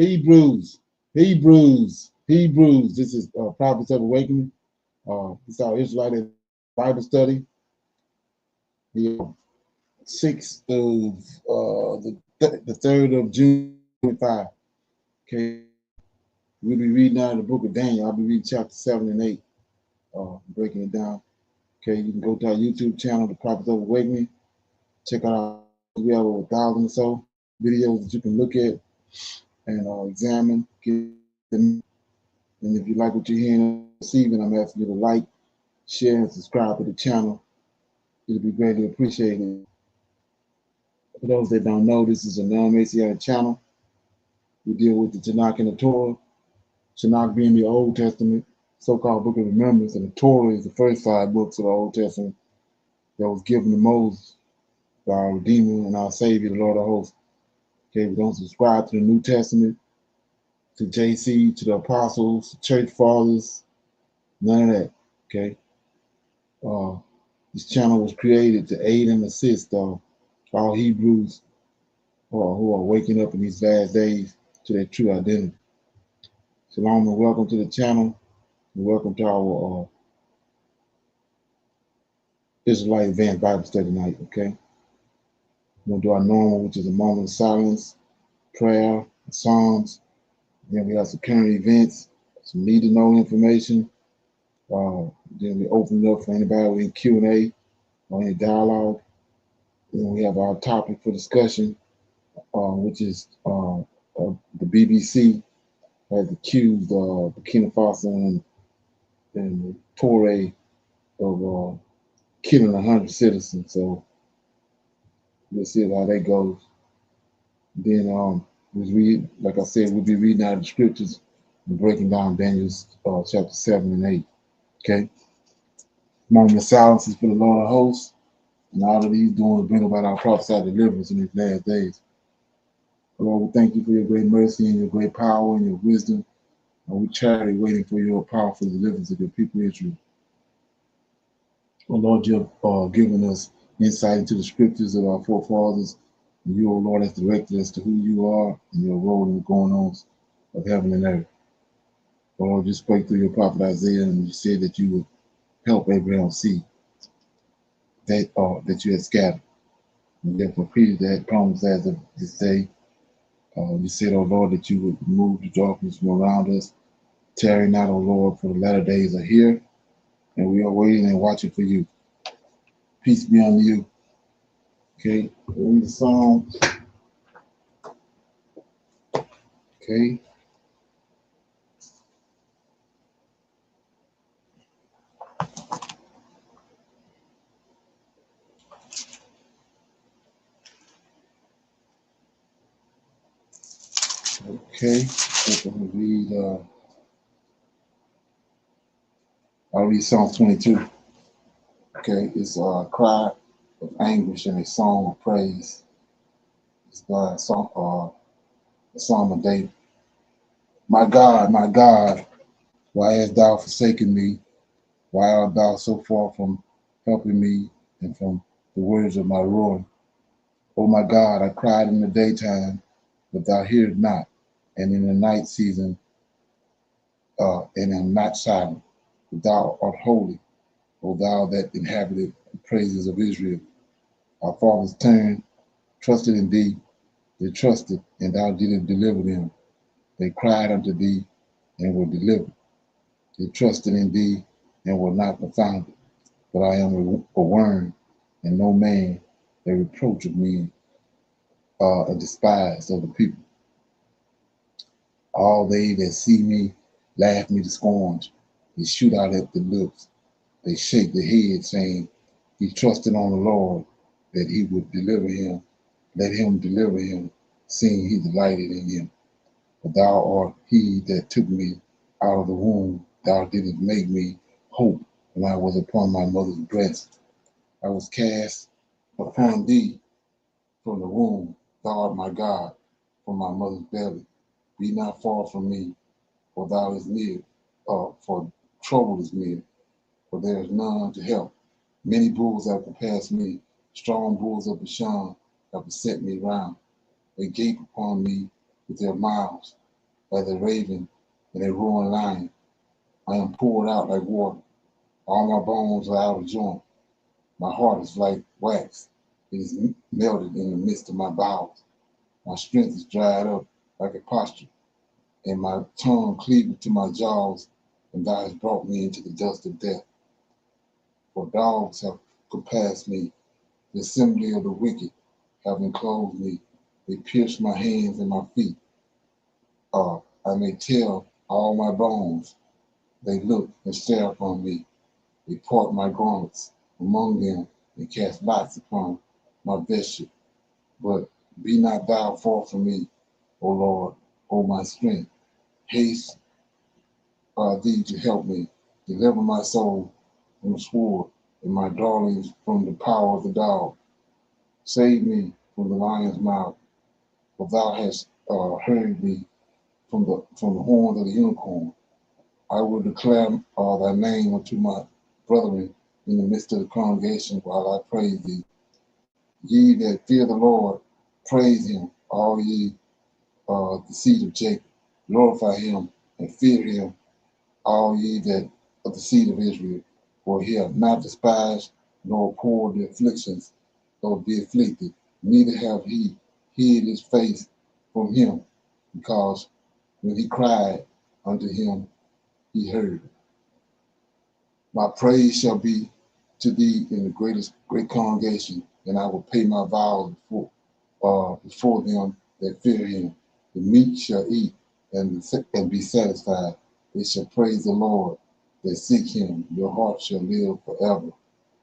Hebrews, Hebrews. This is Prophets of Awakening. This is our Israelite Bible study. The 6th of the 3rd of June 25. Okay, we'll be reading out of the book of Daniel. I'll be reading chapter 7 and 8, breaking it down. Okay, you can go to our YouTube channel, The Prophets of Awakening. Check out our, we have over 1,000 or so videos that you can look at and examine. And if you like what you're hearing and receiving, I'm asking you to like, share, and subscribe to the channel. It'll be greatly appreciated. For those that don't know, this is a non-Messianic channel. We deal with the Tanakh and the Torah. Tanakh being the Old Testament, so-called Book of Remembrance, and the Torah is the first 5 books of the Old Testament that was given to Moses by our Redeemer and our Savior, the Lord of hosts. Okay, we don't subscribe to the New Testament, to JC, to the apostles, to church fathers, none of that. Okay. This channel was created to aid and assist all Hebrews who are waking up in these last days to their true identity. Shalom and welcome to the channel, and welcome to our Israelite Advanced Bible Study night. Okay, we're gonna do our normal, which is a moment of silence, prayer, psalms. Then we have some current events, some need to know information. Then we open it up for anybody with any Q&A or any dialogue. Then we have our topic for discussion, which is the BBC has accused Burkina Faso and Torre of killing 100 citizens. So we'll see how that goes. Then like I said, we'll be reading out the scriptures and breaking down Daniel's chapter 7 and 8. Okay. Moment of silence is for the Lord of hosts, and all that he's doing to bring about our prophesied deliverance in these last days. Lord, we thank you for your great mercy and your great power and your wisdom. And we charity waiting for your powerful deliverance of your people Israel. Oh Lord, you have given us insight into the scriptures of our forefathers. And you, oh Lord, has directed us to who you are and your role in the going on of heaven and earth. Oh Lord, you spoke through your prophet Isaiah, and you said that you would help Abraham's seed that you had scattered. And therefore, repeated that promise as of this day. You said, oh Lord, that you would remove the darkness from around us. Tarry not, O Lord, for the latter days are here, and we are waiting and watching for you. Peace be on you. Okay, read the song. Okay. Okay. I'll read Psalm 22. Okay, it's a cry of anguish and a song of praise. It's a psalm of David. My God, why hast thou forsaken me? Why art thou so far from helping me and from the words of my ruin? O my God, I cried in the daytime, but thou hearest not, and in the night season, and am not silent. But thou art holy, O thou that inhabited the praises of Israel. Our fathers turned, trusted in thee. They trusted, and thou didst deliver them. They cried unto thee, and were delivered. They trusted in thee, and were not confounded. But I am a worm, and no man, a reproach of me, a despise of the people. All they that see me laugh me to scorn. They shoot out at the lips. They shake their head, saying, he trusted on the Lord that he would deliver him. Let him deliver him, seeing he delighted in him. But thou art he that took me out of the womb. Thou didst make me hope when I was upon my mother's breast. I was cast upon thee from the womb. Thou art my God from my mother's belly. Be not far from me, for thou is near, for trouble is near, for there is none to help. Many bulls have compassed me, strong bulls of Bashan have beset me round. They gape upon me with their mouths. as a raven and a roaring lion. I am poured out like water. All my bones are out of joint. My heart is like wax. It is melted in the midst of my bowels. My strength is dried up like a potsherd, and my tongue cleaved to my jaws, and thou hast brought me into the dust of death. For dogs have compassed me, the assembly of the wicked have enclosed me. They pierced my hands and my feet. I may tell all my bones. They look and stare upon me. They part my garments among them and cast lots upon my vesture. But be not thou far from me, O Lord, O my strength. Haste thee to help me. Deliver my soul from the sword and my darlings from the power of the dog. Save me from the lion's mouth, for thou hast heard me from the horns of the unicorn. I will declare thy name unto my brethren in the midst of the congregation while I praise thee. Ye that fear the Lord, praise him, all ye the seed of Jacob. Glorify him and fear him, all ye that of the seed of Israel. For he hath not despised nor abhorred the afflictions of the afflicted, neither have he hid his face from him, because when he cried unto him, he heard. My praise shall be to thee in the great congregation, and I will pay my vows before them that fear him. The meek shall eat and be satisfied. They shall praise the Lord that seek him. Your heart shall live forever.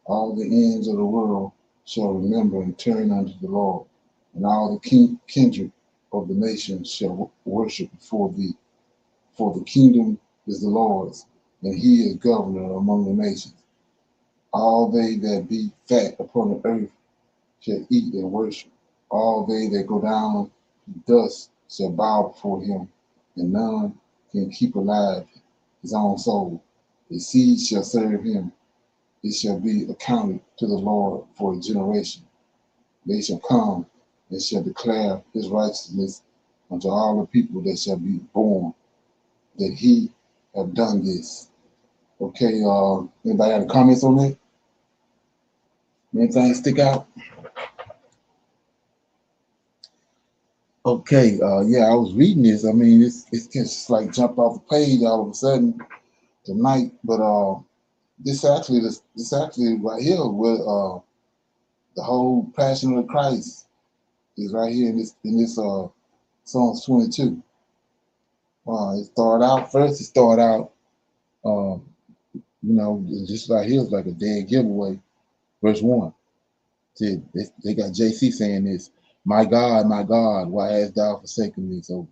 All the ends of the world shall remember and turn unto the Lord, and all the kindred of the nations shall worship before thee. For the kingdom is the Lord's, and he is governor among the nations. All they that be fat upon the earth shall eat and worship. All they that go down to dust shall bow before him, and none can keep alive his own soul. His seed shall serve him. It shall be accounted to the Lord for a generation. They shall come and shall declare his righteousness unto all the people that shall be born, that he have done this. Okay, anybody have any comments on that? Anything stick out? Okay, yeah, I was reading this. I mean, it's just like jumped off the page all of a sudden tonight. But this actually right here with the whole Passion of Christ is right here in this Psalms 22. It started out first. It started out, um, just right here is like a dead giveaway. Verse 1. They got JC saying this, my God, why hast thou forsaken me? So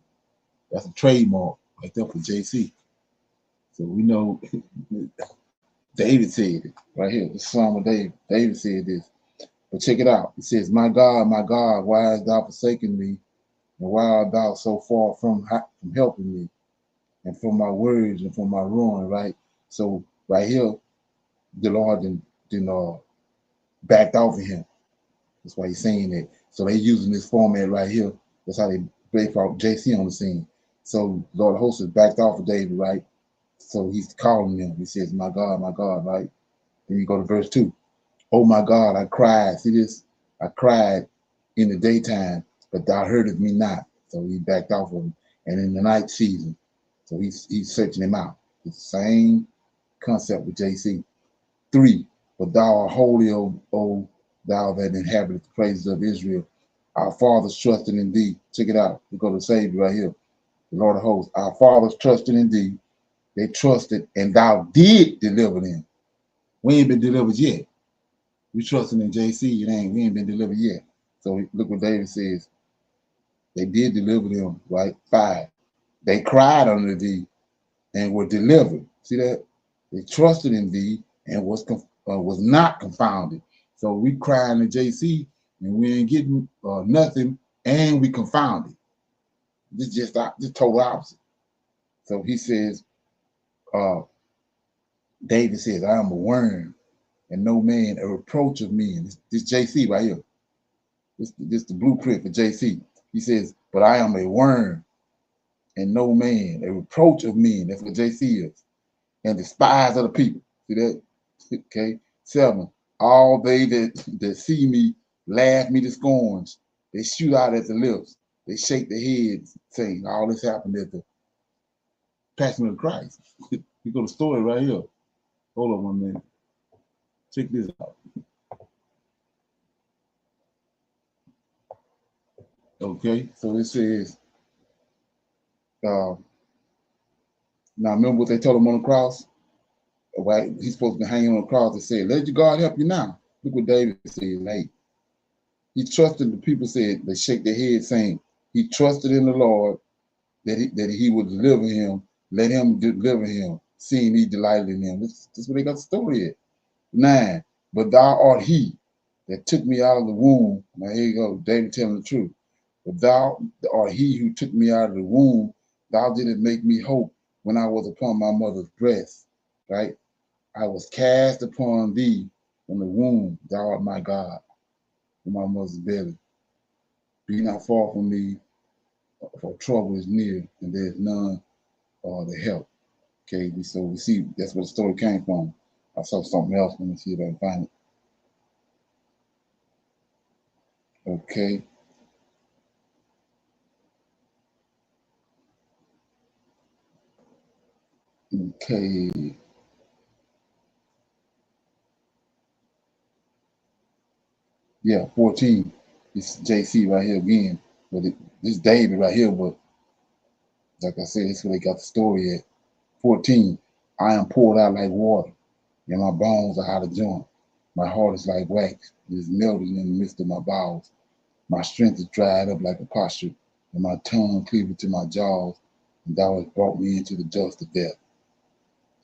that's a trademark right there for JC. So we know David said it right here. The Psalm of David. David said this. But check it out. It says, my God, why hast thou forsaken me? And why art thou so far from helping me? And from my words and from my ruin, right? So right here, the Lord didn't backed off of him. That's why he's saying that. So they using this format right here. That's how they break out JC on the scene. So Lord of Hosts backed off of David, right? So he's calling them. He says, my God, right? Then you go to verse 2. Oh my God, I cried. See this? I cried in the daytime, but thou heardest me not. So he backed off of him. And in the night season, so he's searching him out. It's the same concept with JC. 3. But thou art holy, O thou that inhabiteth the praises of Israel. Our fathers trusted in thee. Check it out. We go to Savior right here. The Lord of hosts. Our fathers trusted in thee. They trusted, and thou did deliver them. We ain't been delivered yet. We trusting in JC. We ain't been delivered yet. So look what David says. They did deliver them, right? 5. They cried unto thee and were delivered. See that? They trusted in thee and was not confounded. So we crying to JC and we ain't getting nothing, and we confounded. This is just the total opposite. So he says, David says, I am a worm and no man a reproach of me. And this JC right here. This the blueprint for JC. He says, but I am a worm and no man, a reproach of men. That's what JC is. And despise of the people. See that? Okay. 7. All they that see me laugh me to scorn. They shoot out at the lips. They shake their heads, saying, all this happened at the Passion of Christ. You go to the story right here. Hold on 1 minute. Check this out. Okay, so it says, now remember what they told him on the cross? Right? He's supposed to be hanging on the cross and said, let your God help you now. Look what David said. Hey, he trusted, the people said, they shake their heads saying, he trusted in the Lord that he would deliver him, let him deliver him, seeing he delighted in him. This is where they got the story at. 9, but thou art he that took me out of the womb. Now here you go, David telling the truth. But thou art he who took me out of the womb. Thou didst make me hope when I was upon my mother's breast. Right? I was cast upon thee from the womb. Thou art my God in my mother's belly. Be not far from me, for trouble is near, and there is none to help. Okay, so we see that's where the story came from. I saw something else. Let me see if I can find it. Okay. Okay. Yeah, 14. It's JC right here again. But this David right here, but like I said, this is where they got the story at. 14. I am poured out like water, and my bones are out of joint. My heart is like wax. It is melted in the midst of my bowels. My strength is dried up like a potsherd, and my tongue cleaved to my jaws, and thou hast brought me into the dust of death.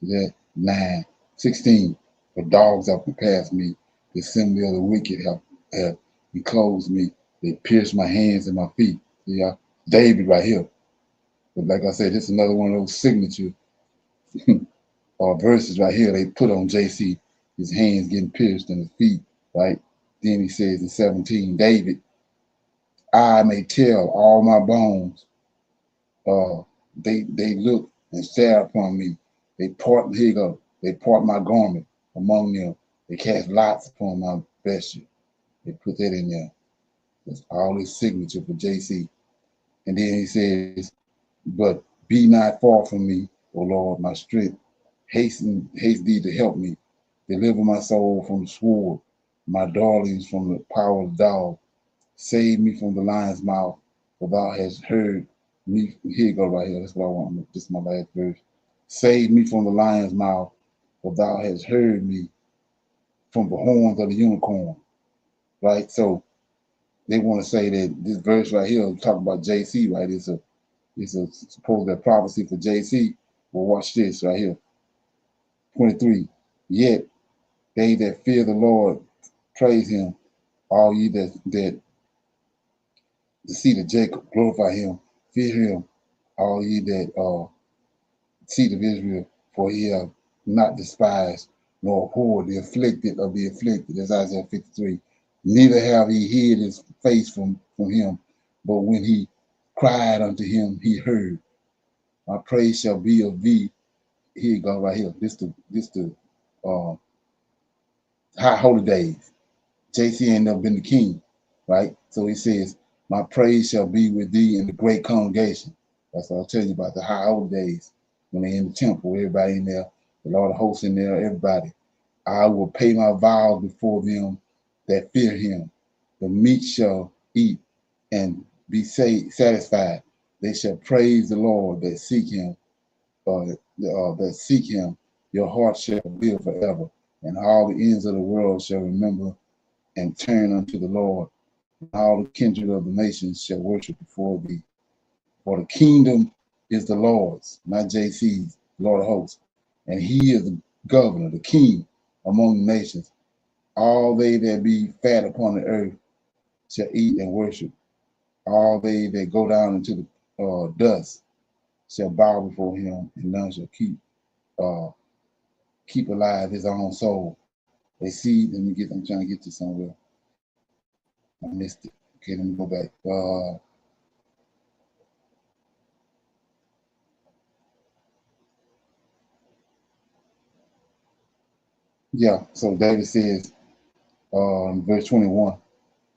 That 9. 16. For dogs have compassed me, the assembly of the wicked have enclosed me. They pierced my hands and my feet. Yeah, David right here. But like I said, this is another one of those signature verses right here they put on JC. His hands getting pierced and his feet, right? Then he says in 17, David, I may tell all my bones. Uh, they look and stare upon me. They part, here you go. They part my garment among them. They cast lots upon my vesture. They put that in there. That's all his signature for JC. And then he says, but be not far from me, O Lord, my strength. Haste thee to help me. Deliver my soul from the sword, my darlings from the power of the dog. Save me from the lion's mouth, for thou hast heard me. Here you go, right here. That's what I want. This is my last verse. Save me from the lion's mouth, for thou hast heard me from the horns of the unicorn. Right? So they want to say that this verse right here talk about JC, right? It's a supposed prophecy for JC. Well, watch this right here. 23. Yet they that fear the Lord praise him. All ye that the seed of Jacob glorify him, fear him, all ye that seed of Israel, for he have not despised nor abhorred the afflicted of the afflicted. That's Isaiah 53. Neither have he hid his face from him, but when he cried unto him, he heard. My praise shall be of thee. Here you go, right here. This the uh, high holy days. JC ain't never been the king, right? So he says, my praise shall be with thee in the great congregation. That's what I'll tell you about the high old days when they in the temple, everybody in there, the Lord of hosts in there, everybody. I will pay my vows before them that fear him. The meek shall eat and be satisfied. They shall praise the Lord that seek him, that seek him. Your heart shall live forever, and all the ends of the world shall remember and turn unto the Lord. And all the kindred of the nations shall worship before thee. For the kingdom is the Lord's, not JC's, Lord of hosts. And he is the governor, the king among the nations. All they that be fat upon the earth shall eat and worship. All they that go down into the dust shall bow before him, and none shall keep alive his own soul. They see, I'm trying to get to somewhere. I missed it. Okay, let me go back. Yeah, so David says, verse 21,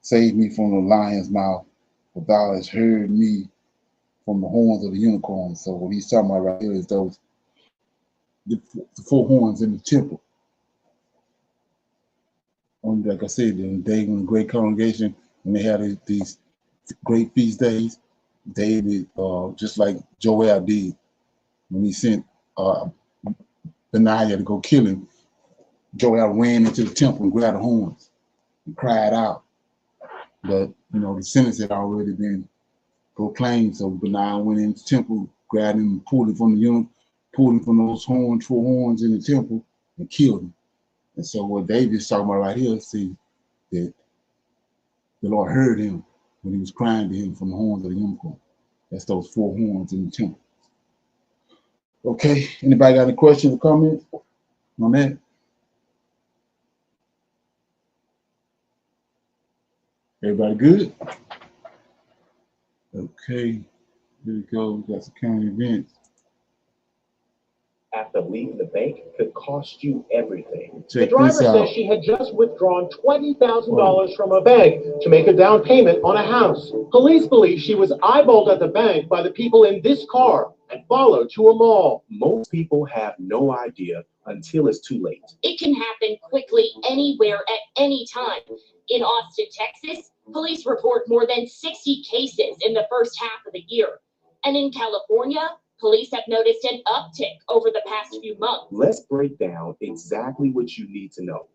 save me from the lion's mouth, for thou hast heard me from the horns of the unicorn. So what he's talking about right here is those the four horns in the temple. Like I said, in the day when the great congregation, when they had these great feast days, David, just like Joel did when he sent uh, Benaiah to go kill him, Joel ran into the temple and grabbed the horns and cried out. But the sentence had already been proclaimed, so Benaiah went into the temple, grabbed him, pulled him from the eunuch, pulled him from those horns, four horns in the temple, and killed him. And so what David's talking about right here, see that the Lord heard him when he was crying to him from the horns of the unicorn. That's those four horns in the temple. Okay, anybody got any questions or comments on that? Everybody good? Okay, here we go. We got some current events. After leaving the bank could cost you everything. Check the driver this out. says she had just withdrawn $20,000 from a bank to make a down payment on a house. Police believe she was eyeballed at the bank by the people in this car and followed to a mall. Most people have no idea until it's too late. It can happen quickly anywhere at any time. In Austin, Texas, police report more than 60 cases in the first half of the year. And in California, police have noticed an uptick over the past few months. Let's break down exactly what you need to know.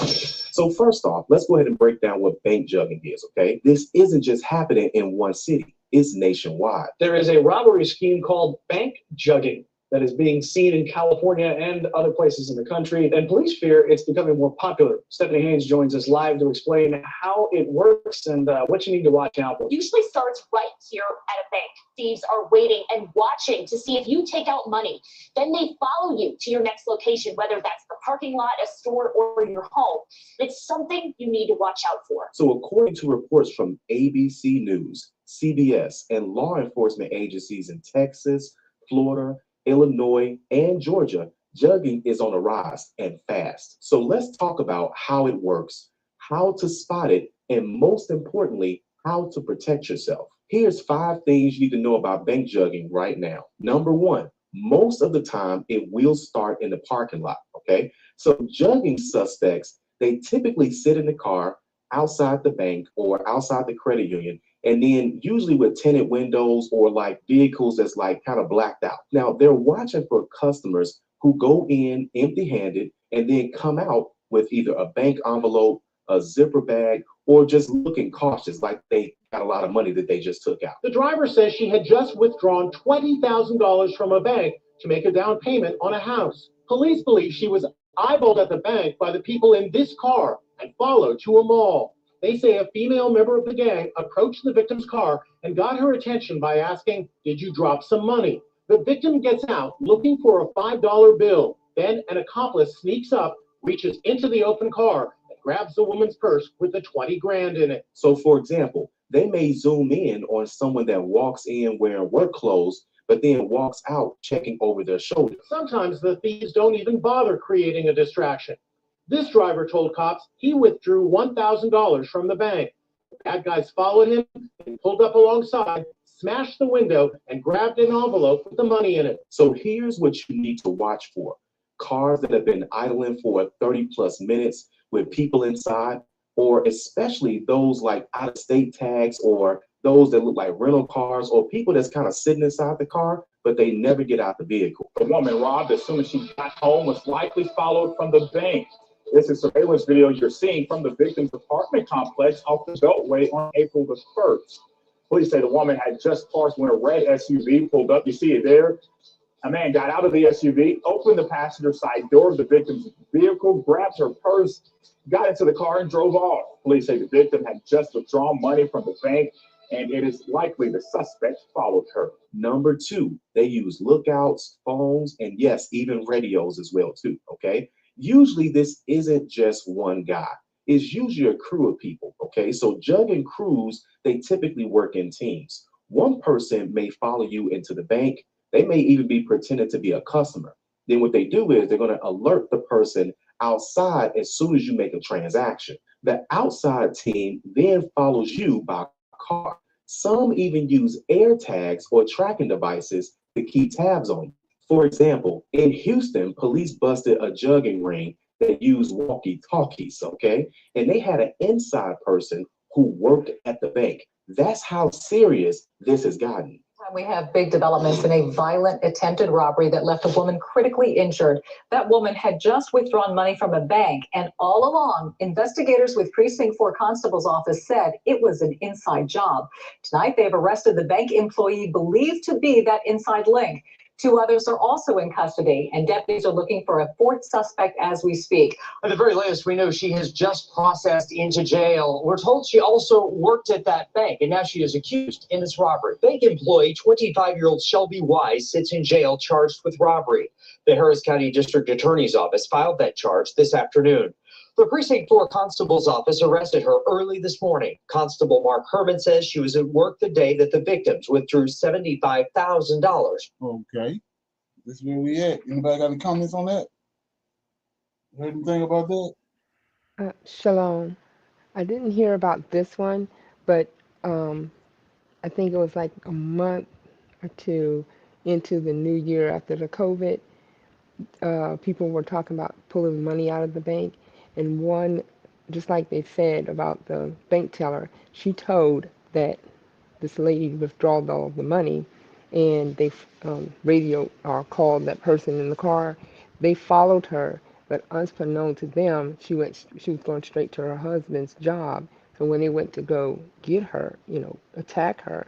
So first off, let's go ahead and break down what bank jugging is, okay? This isn't just happening in one city. It's nationwide. There is a robbery scheme called bank jugging that is being seen in California and other places in the country, and police fear it's becoming more popular. Stephanie Haynes joins us live to explain how it works and what you need to watch out for. Usually starts right here at a bank. Thieves are waiting and watching to see if you take out money. Then they follow you to your next location, whether that's the parking lot, a store, or your home. It's something you need to watch out for. So according to reports from ABC News, CBS, and law enforcement agencies in Texas, Florida, Illinois, and Georgia, jugging is on the rise and fast. So let's talk about how it works, how to spot it, and most importantly, how to protect yourself. Here's 5 things you need to know about bank jugging right now. Number 1, most of the time it will start in the parking lot, okay? So jugging suspects, they typically sit in the car outside the bank or outside the credit union, and then usually with tinted windows or like vehicles that's like kind of blacked out. Now they're watching for customers who go in empty-handed and then come out with either a bank envelope, a zipper bag, or just looking cautious like they got a lot of money that they just took out. The driver says she had just withdrawn $20,000 from a bank to make a down payment on a house. Police believe she was eyeballed at the bank by the people in this car and followed to a mall. They say a female member of the gang approached the victim's car and got her attention by asking, "Did you drop some money?" The victim gets out looking for a $5 bill. Then an accomplice sneaks up, reaches into the open car, and grabs the woman's purse with the 20 grand in it. So for example, they may zoom in on someone that walks in wearing work clothes, but then walks out checking over their shoulder. Sometimes the thieves don't even bother creating a distraction. This driver told cops he withdrew $1,000 from the bank. The bad guys followed him and pulled up alongside, smashed the window, and grabbed an envelope with the money in it. So here's what you need to watch for. Cars that have been idling for 30 plus minutes with people inside, or especially those like out-of-state tags or those that look like rental cars or people that's kind of sitting inside the car, but they never get out the vehicle. The woman robbed as soon as she got home was likely followed from the bank. This is surveillance video you're seeing from the victim's apartment complex off the Beltway on April the 1st. Police say the woman had just paused when a red SUV pulled up. You see it there. A man got out of the SUV, opened the passenger side door of the victim's vehicle, grabbed her purse, got into the car, and drove off. Police say the victim had just withdrawn money from the bank, and it is likely the suspect followed her. Number 2, they use lookouts, phones, and yes, even radios as well too, okay? Usually this isn't just one guy. It's usually a crew of people, okay? So jugging crews, they typically work in teams. One person may follow you into the bank. They may even be pretending to be a customer. Then what they do is they're going to alert the person outside as soon as you make a transaction. The outside team then follows you by car. Some even use air tags or tracking devices to keep tabs on you. For example, in Houston, police busted a jugging ring that used walkie-talkies, okay? And they had an inside person who worked at the bank. That's how serious this has gotten. We have big developments in a violent attempted robbery that left a woman critically injured. That woman had just withdrawn money from a bank, and all along, investigators with Precinct 4 Constable's office said it was an inside job. Tonight, they've arrested the bank employee believed to be that inside link. 2 others are also in custody, and deputies are looking for a 4th suspect as we speak. At the very latest, we know she has just processed into jail. We're told she also worked at that bank, and now she is accused in this robbery. Bank employee, 25-year-old Shelby Wise, sits in jail charged with robbery. The Harris County District Attorney's Office filed that charge this afternoon. The Precinct 4 Constable's office arrested her early this morning. Constable Mark Herman says she was at work the day that the victims withdrew $75,000. Okay. This is where we at. Anybody got any comments on that? Heard anything about that? Shalom. I didn't hear about this one, but I think it was like a month or 2 into the new year after the COVID. People were talking about pulling money out of the bank, and one, just like they said about the bank teller, she told that this lady withdrawed all of the money, and they radio or called that person in the car. They followed her, but unbeknown to them, she was going straight to her husband's job. So when they went to go get her, attack her,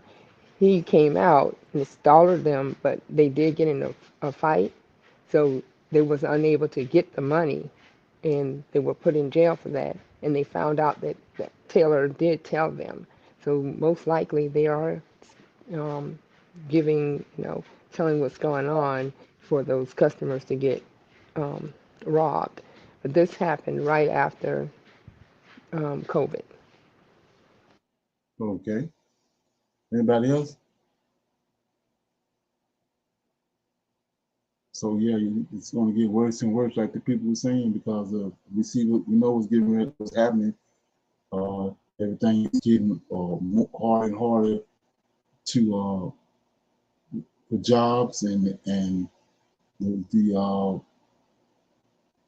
he came out and startled them, but they did get in a fight. So they was unable to get the money, and they were put in jail for that. And they found out that Taylor did tell them. So most likely they are giving, telling what's going on for those customers to get robbed. But this happened right after COVID. Okay. Anybody else? So yeah, it's going to get worse and worse, like the people were saying, because we see what we know what's happening. Everything is getting harder and harder to for jobs, and the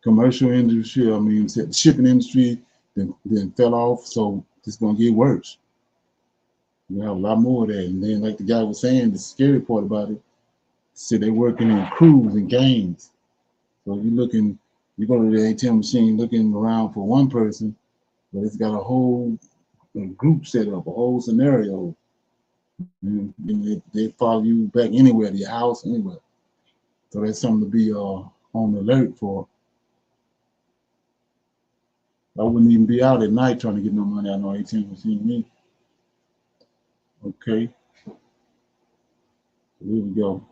commercial industry. I mean, the shipping industry then fell off. So it's going to get worse. We have a lot more of that, and then like the guy was saying, the scary part about it. So they're working in crews and gangs. So you go to the ATM machine looking around for one person, but it's got a whole group set up, a whole scenario. And they follow you back anywhere, to your house, anywhere. So that's something to be on alert for. I wouldn't even be out at night trying to get no money out of no ATM machine. Me. Okay. Here we go.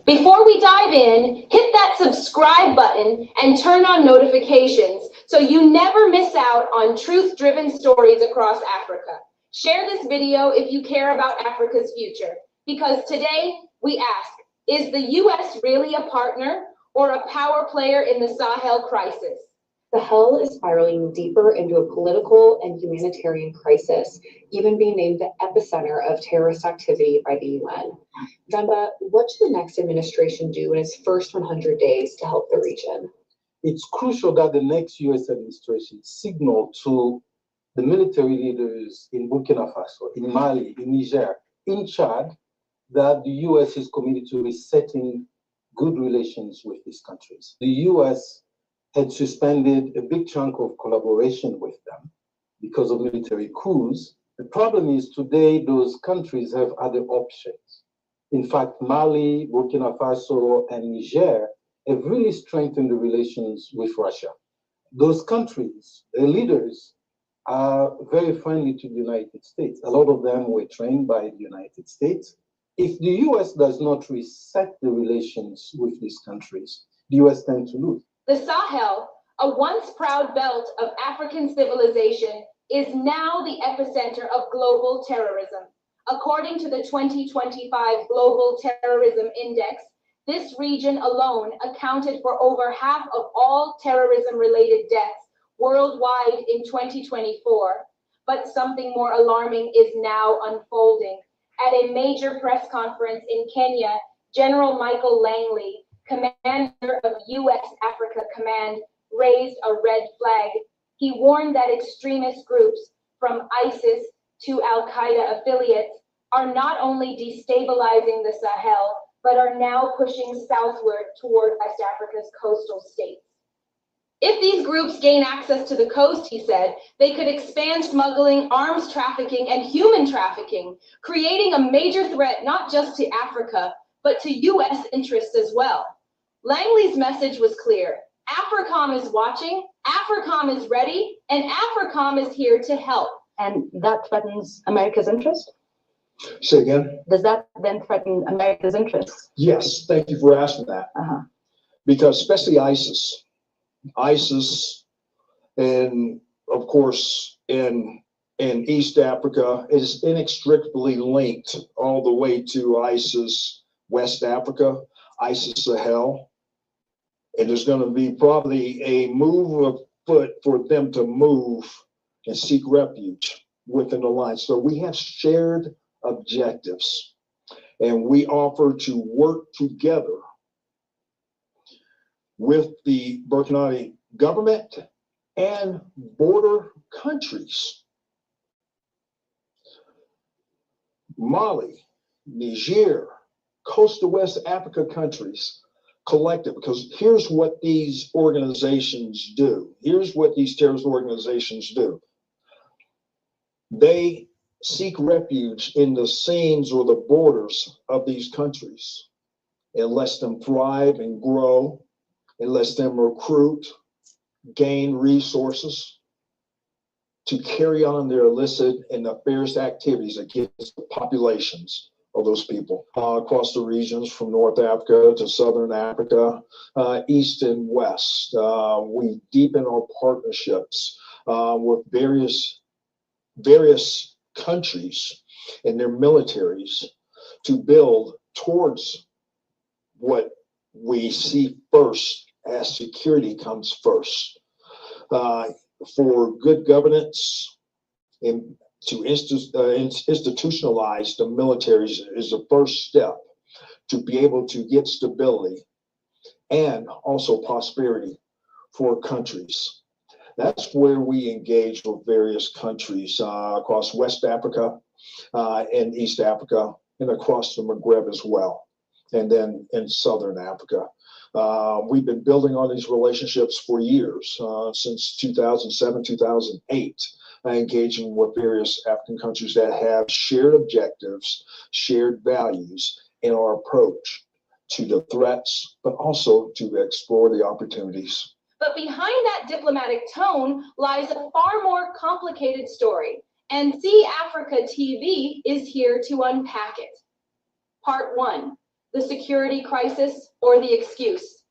Before we dive in, hit that subscribe button and turn on notifications so you never miss out on truth-driven stories across Africa. Share this video if you care about Africa's future, because today we ask, is the U.S. really a partner or a power player in the Sahel crisis? Sahel is spiraling deeper into a political and humanitarian crisis, even being named the epicenter of terrorist activity by the UN. Vemba, what should the next administration do in its first 100 days to help the region? It's crucial that the next U.S. administration signal to the military leaders in Burkina Faso, in Mali, in Niger, in Chad, that the U.S. is committed to resetting good relations with these countries. The U.S. had suspended a big chunk of collaboration with them because of military coups. The problem is today those countries have other options. In fact, Mali, Burkina Faso, and Niger have really strengthened the relations with Russia. Those countries, their leaders, are very friendly to the United States. A lot of them were trained by the United States. If the US does not reset the relations with these countries, the US tends to lose. The Sahel, a once proud belt of African civilization, is now the epicenter of global terrorism. According to the 2025 Global Terrorism Index, this region alone accounted for over half of all terrorism-related deaths worldwide in 2024. But something more alarming is now unfolding. At a major press conference in Kenya, General Michael Langley, commander of U.S. Africa Command, raised a red flag. He warned that extremist groups from ISIS to Al-Qaeda affiliates are not only destabilizing the Sahel, but are now pushing southward toward West Africa's coastal states. If these groups gain access to the coast, he said, they could expand smuggling, arms trafficking, and human trafficking, creating a major threat not just to Africa, but to U.S. interests as well. Langley's message was clear. AFRICOM is watching, AFRICOM is ready, and AFRICOM is here to help. And that threatens America's interest? Say again? Does that then threaten America's interests? Yes, thank you for asking that. Because especially ISIS, and of course in East Africa is inextricably linked all the way to ISIS West Africa, ISIS Sahel. And there's going to be probably a move afoot for them to move and seek refuge within the line. So we have shared objectives, and we offer to work together with the Burkina government and border countries. Mali, Niger, coastal West Africa countries collective, because here's what these organizations do. Here's what these terrorist organizations do. They seek refuge in the seams or the borders of these countries and lets them thrive and grow, and lets them recruit, gain resources to carry on their illicit and nefarious activities against the populations of those people across the regions from North Africa to Southern Africa, East and West. We deepen our partnerships with various countries and their militaries to build towards what we see first as security comes first. For good governance and to institutionalize the militaries is the first step to be able to get stability and also prosperity for countries. That's where we engage with various countries across West Africa and East Africa and across the Maghreb as well, and then in Southern Africa. We've been building on these relationships for years, since 2007, 2008, engaging with various African countries that have shared objectives, shared values in our approach to the threats, but also to explore the opportunities. But behind that diplomatic tone lies a far more complicated story, and See Africa TV is here to unpack it. Part 1, the security crisis or the excuse.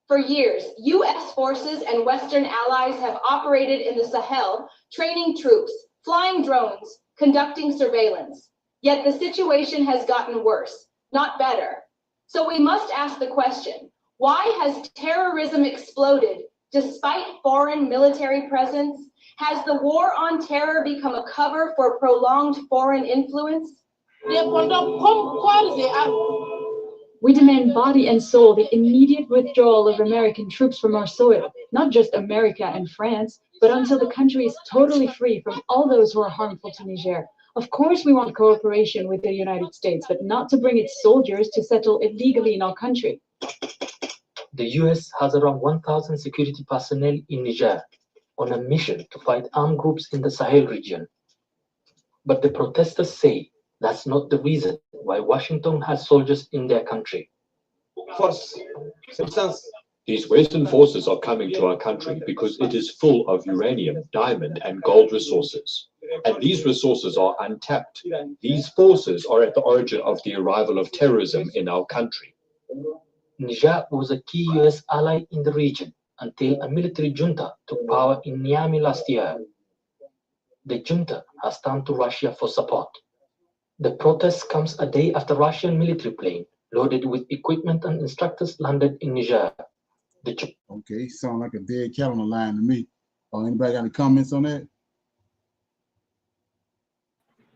For years, U.S. forces and Western allies have operated in the Sahel, training troops, flying drones, conducting surveillance. Yet the situation has gotten worse, not better. So we must ask the question, why has terrorism exploded despite foreign military presence? Has the war on terror become a cover for prolonged foreign influence? We demand body and soul the immediate withdrawal of American troops from our soil, not just America and France, but until the country is totally free from all those who are harmful to Niger. Of course, we want cooperation with the United States, but not to bring its soldiers to settle illegally in our country. The U.S. has around 1,000 security personnel in Niger on a mission to fight armed groups in the Sahel region. But the protesters say that's not the reason why Washington has soldiers in their country. These Western forces are coming to our country because it is full of uranium, diamond, and gold resources. And these resources are untapped. These forces are at the origin of the arrival of terrorism in our country. Niger was a key U.S. ally in the region until a military junta took power in Niamey last year. The junta has turned to Russia for support. The protest comes a day after Russian military plane loaded with equipment and instructors landed in Niger. Okay, sound like a dead cat on the line to me. Anybody got any comments on that?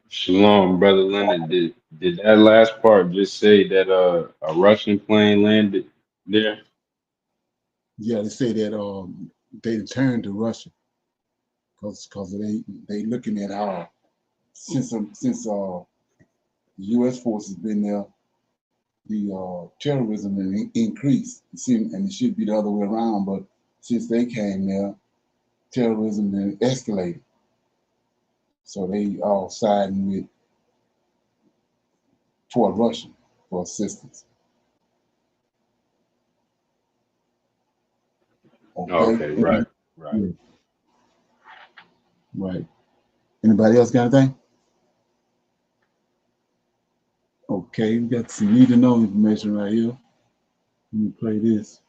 Shalom, brother Leonard. Did that last part just say that a Russian plane landed there? Yeah, they say that they returned to Russia because they looking at how since the U.S. forces been there, the terrorism increased. And it should be the other way around, but since they came there, terrorism then escalated. So they all siding with toward Russia for assistance. Okay. Okay, right. Yeah. Right. Anybody else got anything? Okay, we got some need to know information right here. Let me play this.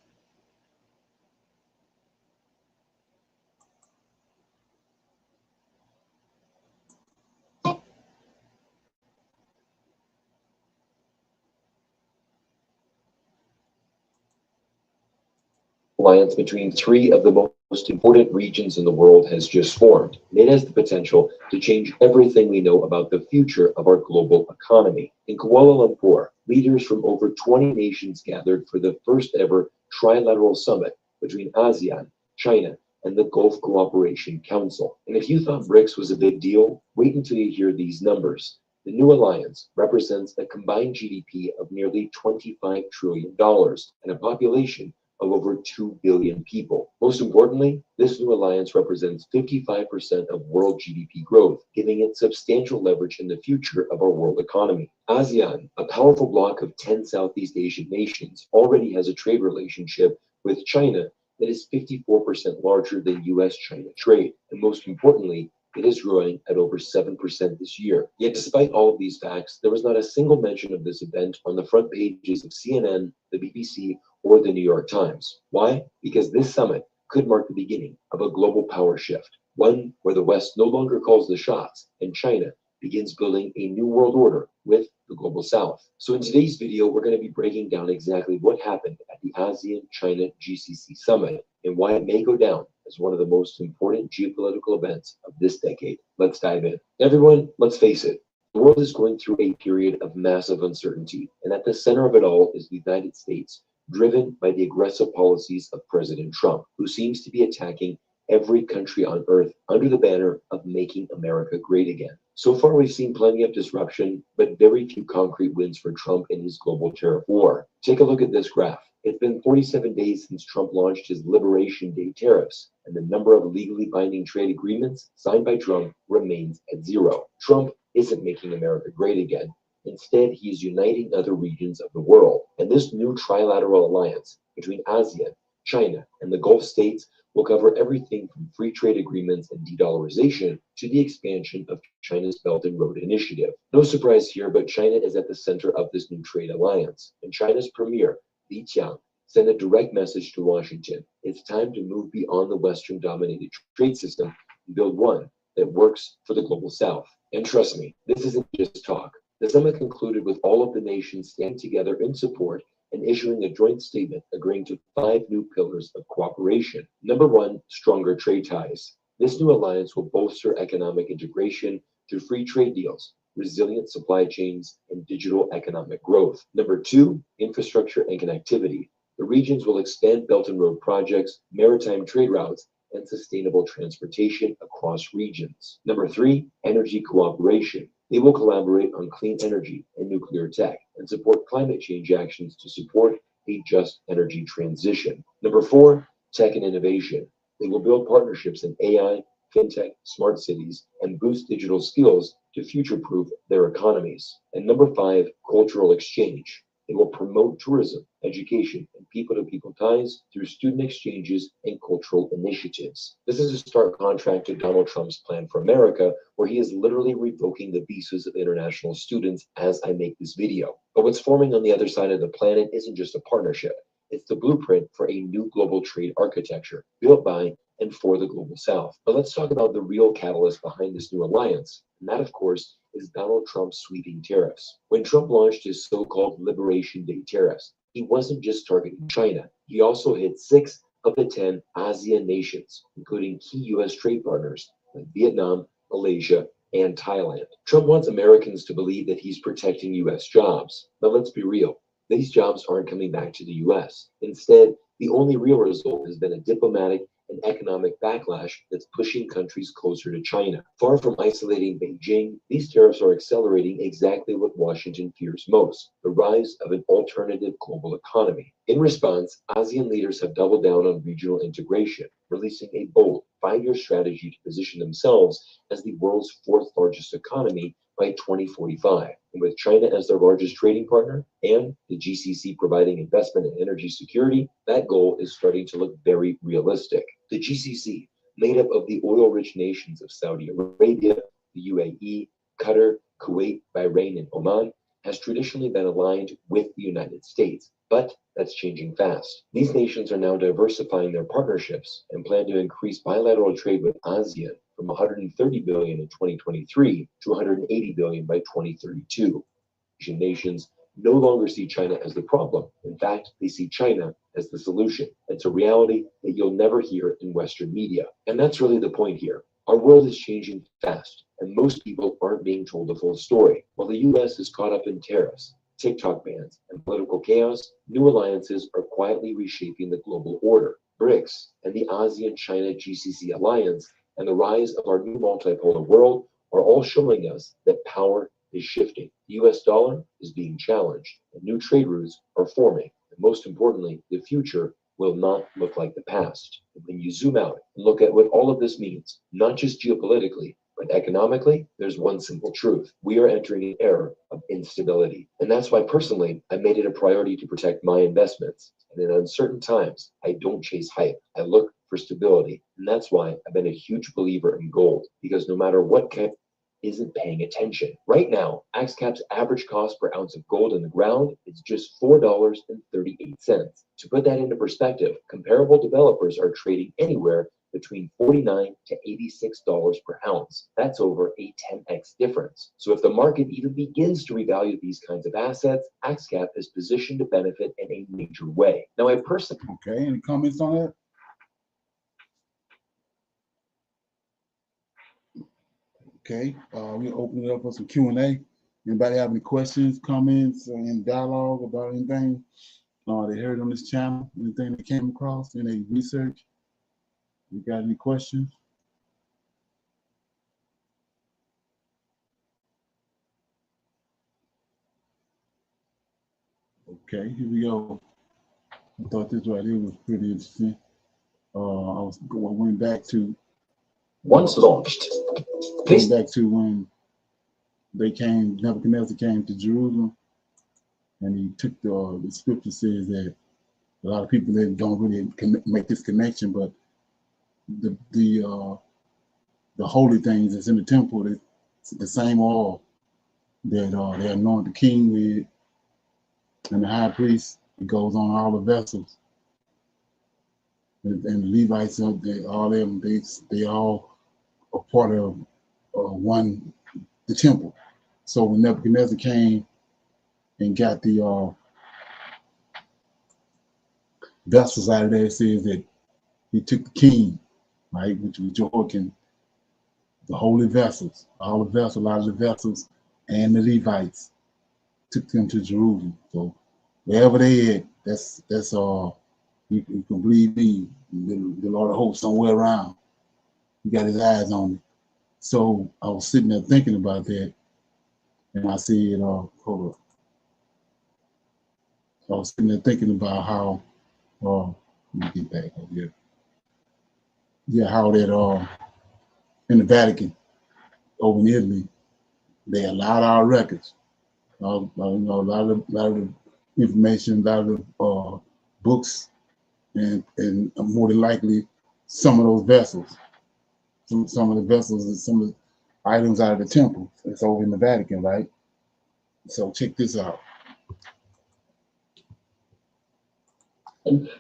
Alliance between three of the most important regions in the world has just formed, and it has the potential to change everything we know about the future of our global economy. In Kuala Lumpur, leaders from over 20 nations gathered for the first ever trilateral summit between ASEAN, China, and the Gulf Cooperation Council. And if you thought BRICS was a big deal, wait until you hear these numbers. The new alliance represents a combined GDP of nearly $25 trillion and a population of over 2 billion people. Most importantly, this new alliance represents 55% of world GDP growth, giving it substantial leverage in the future of our world economy. ASEAN, a powerful bloc of 10 Southeast Asian nations, already has a trade relationship with China that is 54% larger than US-China trade. And most importantly, it is growing at over 7% this year. Yet despite all of these facts, there was not a single mention of this event on the front pages of CNN, the BBC, or the New York Times. Why? Because this summit could mark the beginning of a global power shift, one where the West no longer calls the shots and China begins building a new world order with the global South. So in today's video, we're going to be breaking down exactly what happened at the ASEAN-China GCC summit and why it may go down as one of the most important geopolitical events of this decade. Let's dive in. Everyone, let's face it. The world is going through a period of massive uncertainty, and at the center of it all is the United States, driven by the aggressive policies of President Trump, who seems to be attacking every country on earth under the banner of making America great again. So far, we've seen plenty of disruption, but very few concrete wins for Trump in his global tariff war. Take a look at this graph. It's been 47 days since Trump launched his Liberation Day tariffs, and the number of legally binding trade agreements signed by Trump remains at zero. Trump isn't making America great again. Instead, he is uniting other regions of the world. And this new trilateral alliance between ASEAN, China, and the Gulf states will cover everything from free trade agreements and de-dollarization to the expansion of China's Belt and Road Initiative. No surprise here, but China is at the center of this new trade alliance. And China's premier, Li Qiang, sent a direct message to Washington. It's time to move beyond the Western-dominated trade system and build one that works for the global South. And trust me, this isn't just talk. The summit concluded with all of the nations standing together in support and issuing a joint statement agreeing to 5 new pillars of cooperation. Number 1, stronger trade ties. This new alliance will bolster economic integration through free trade deals, resilient supply chains, and digital economic growth. Number 2, infrastructure and connectivity. The regions will expand Belt and Road projects, maritime trade routes, and sustainable transportation across regions. Number 3, energy cooperation. They will collaborate on clean energy and nuclear tech and support climate change actions to support a just energy transition. Number 4, tech and innovation. They will build partnerships in AI, fintech, smart cities, and boost digital skills to future-proof their economies. And number 5, cultural exchange. They will promote tourism, education, and people-to-people ties through student exchanges and cultural initiatives. This is a stark contrast to Donald Trump's plan for America, where he is literally revoking the visas of international students as I make this video. But what's forming on the other side of the planet isn't just a partnership. It's the blueprint for a new global trade architecture built by and for the global South. But let's talk about the real catalyst behind this new alliance. And that, of course, is Donald Trump's sweeping tariffs. When Trump launched his so-called Liberation Day tariffs, he wasn't just targeting China. He also hit 6 of the 10 ASEAN nations, including key U.S. trade partners like Vietnam, Malaysia, and Thailand. Trump wants Americans to believe that he's protecting U.S. jobs. But let's be real. These jobs aren't coming back to the U.S. Instead, the only real result has been a diplomatic and economic backlash that's pushing countries closer to China. Far from isolating Beijing, these tariffs are accelerating exactly what Washington fears most, the rise of an alternative global economy. In response, ASEAN leaders have doubled down on regional integration, releasing a bold 5-year strategy to position themselves as the world's 4th largest economy by 2045. And with China as their largest trading partner and the GCC providing investment and energy security, that goal is starting to look very realistic. The GCC, made up of the oil-rich nations of Saudi Arabia, the UAE, Qatar, Kuwait, Bahrain, and Oman, has traditionally been aligned with the United States, but that's changing fast. These nations are now diversifying their partnerships and plan to increase bilateral trade with ASEAN from 130 billion in 2023 to 180 billion by 2032. Asian nations no longer see China as the problem. In fact, they see China as the solution. It's a reality that you'll never hear in Western media. And that's really the point here. Our world is changing fast, and most people aren't being told the full story. While the US is caught up in tariffs, TikTok bans, and political chaos, new alliances are quietly reshaping the global order. BRICS and the ASEAN-China GCC alliance and the rise of our new multipolar world are all showing us that power is shifting. The US dollar is being challenged, and new trade routes are forming. And most importantly, the future will not look like the past. And when you zoom out and look at what all of this means, not just geopolitically, but economically, there's one simple truth. We are entering an era of instability. And that's why personally, I made it a priority to protect my investments. And in uncertain times, I don't chase hype. I look for stability. And that's why I've been a huge believer in gold, because no matter what isn't paying attention. Right now, AxCap's average cost per ounce of gold in the ground is just $4.38. To put that into perspective, comparable developers are trading anywhere between $49 to $86 per ounce. That's over a 10x difference. So if the market even begins to revalue these kinds of assets, AxCap is positioned to benefit in a major way. Now, I personally... Okay, any comments on that? Okay, we'll open it up for some Q&A. Anybody have any questions, comments, and dialogue about anything they heard on this channel, anything they came across, any research? You got any questions? Okay, here we go. I thought this right here was pretty interesting. I went back to once launched. Went back to when Nebuchadnezzar came to Jerusalem, and he took the scripture says that a lot of people that don't really make this connection, but the holy things that's in the temple, it's the same oil that they anoint the king with, and the high priest, it goes on all the vessels. And the Levites, they all are part of the temple. So when Nebuchadnezzar came and got the vessels out of there, it says that he took the king, right, which was Jehoiakim, the holy vessels, all the vessels, a lot of the vessels, and the Levites took them to Jerusalem. So wherever they at, that's you can believe me, the Lord of hosts somewhere around. He got his eyes on it. So I was sitting there thinking about that, and I said, hold up. I was sitting there thinking about how, let me get back over here. Yeah, how that in the Vatican, over in Italy, they allowed our records. A lot of the information, a lot of the books, and more than likely some of those vessels, some of the vessels and some of the items out of the temple. It's over in the Vatican, right? So check this out.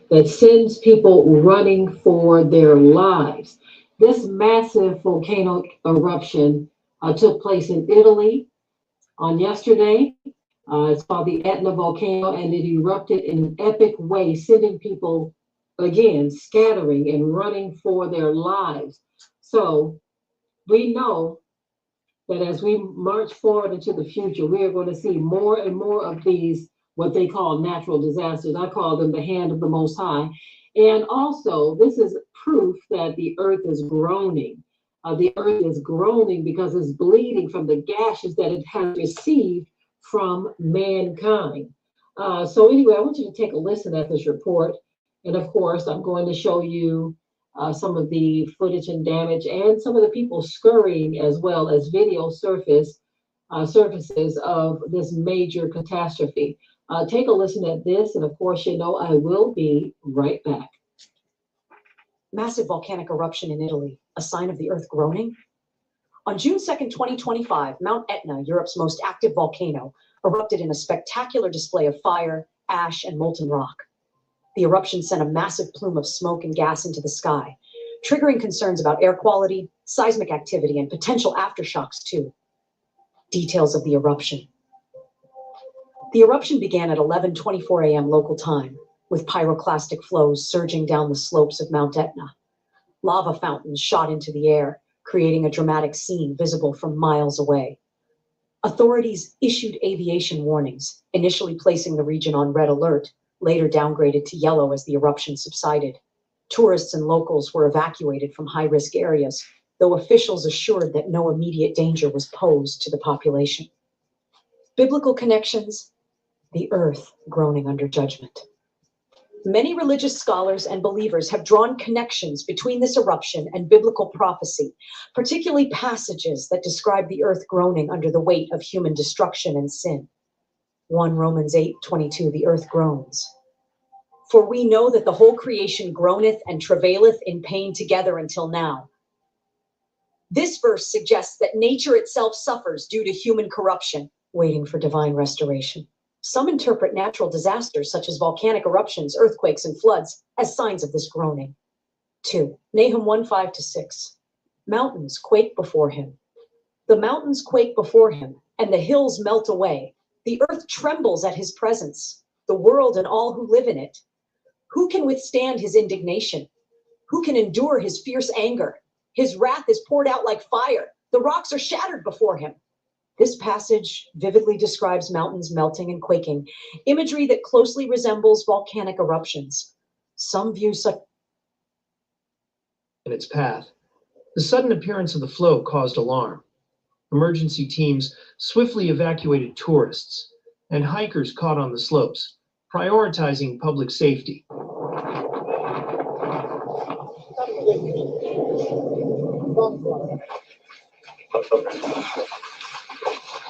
That sends people running for their lives. This massive volcanic eruption took place in Italy on yesterday. It's called the Etna volcano, and it erupted in an epic way, sending people again scattering and running for their lives. So we know that as we march forward into the future, we are going to see more and more of these, what they call natural disasters. I call them the hand of the Most High. And also, this is proof that the earth is groaning. The earth is groaning because it's bleeding from the gashes that it has received from mankind. So anyway, I want you to take a listen at this report. And of course, I'm going to show you some of the footage and damage and some of the people scurrying, as well as video surfaces of this major catastrophe. Take a listen at this, and of course, you know I will be right back. Massive volcanic eruption in Italy, a sign of the earth groaning? On June 2nd, 2025, Mount Etna, Europe's most active volcano, erupted in a spectacular display of fire, ash, and molten rock. The eruption sent a massive plume of smoke and gas into the sky, triggering concerns about air quality, seismic activity, and potential aftershocks too. Details of the eruption. The eruption began at 11:24 a.m. local time, with pyroclastic flows surging down the slopes of Mount Etna. Lava fountains shot into the air, creating a dramatic scene visible from miles away. Authorities issued aviation warnings, initially placing the region on red alert, later downgraded to yellow as the eruption subsided. Tourists and locals were evacuated from high-risk areas, though officials assured that no immediate danger was posed to the population. Biblical connections, the earth groaning under judgment. Many religious scholars and believers have drawn connections between this eruption and biblical prophecy, particularly passages that describe the earth groaning under the weight of human destruction and sin. 1 Romans 8:22, the earth groans. For we know that the whole creation groaneth and travaileth in pain together until now. This verse suggests that nature itself suffers due to human corruption, waiting for divine restoration. Some interpret natural disasters such as volcanic eruptions, earthquakes, and floods as signs of this groaning. 2. Nahum 1:5-6. Mountains quake before him. The mountains quake before him, and the hills melt away. The earth trembles at his presence, the world and all who live in it. Who can withstand his indignation? Who can endure his fierce anger? His wrath is poured out like fire. The rocks are shattered before him. This passage vividly describes mountains melting and quaking, imagery that closely resembles volcanic eruptions. Some view such in its path. The sudden appearance of the flow caused alarm. Emergency teams swiftly evacuated tourists and hikers caught on the slopes, prioritizing public safety.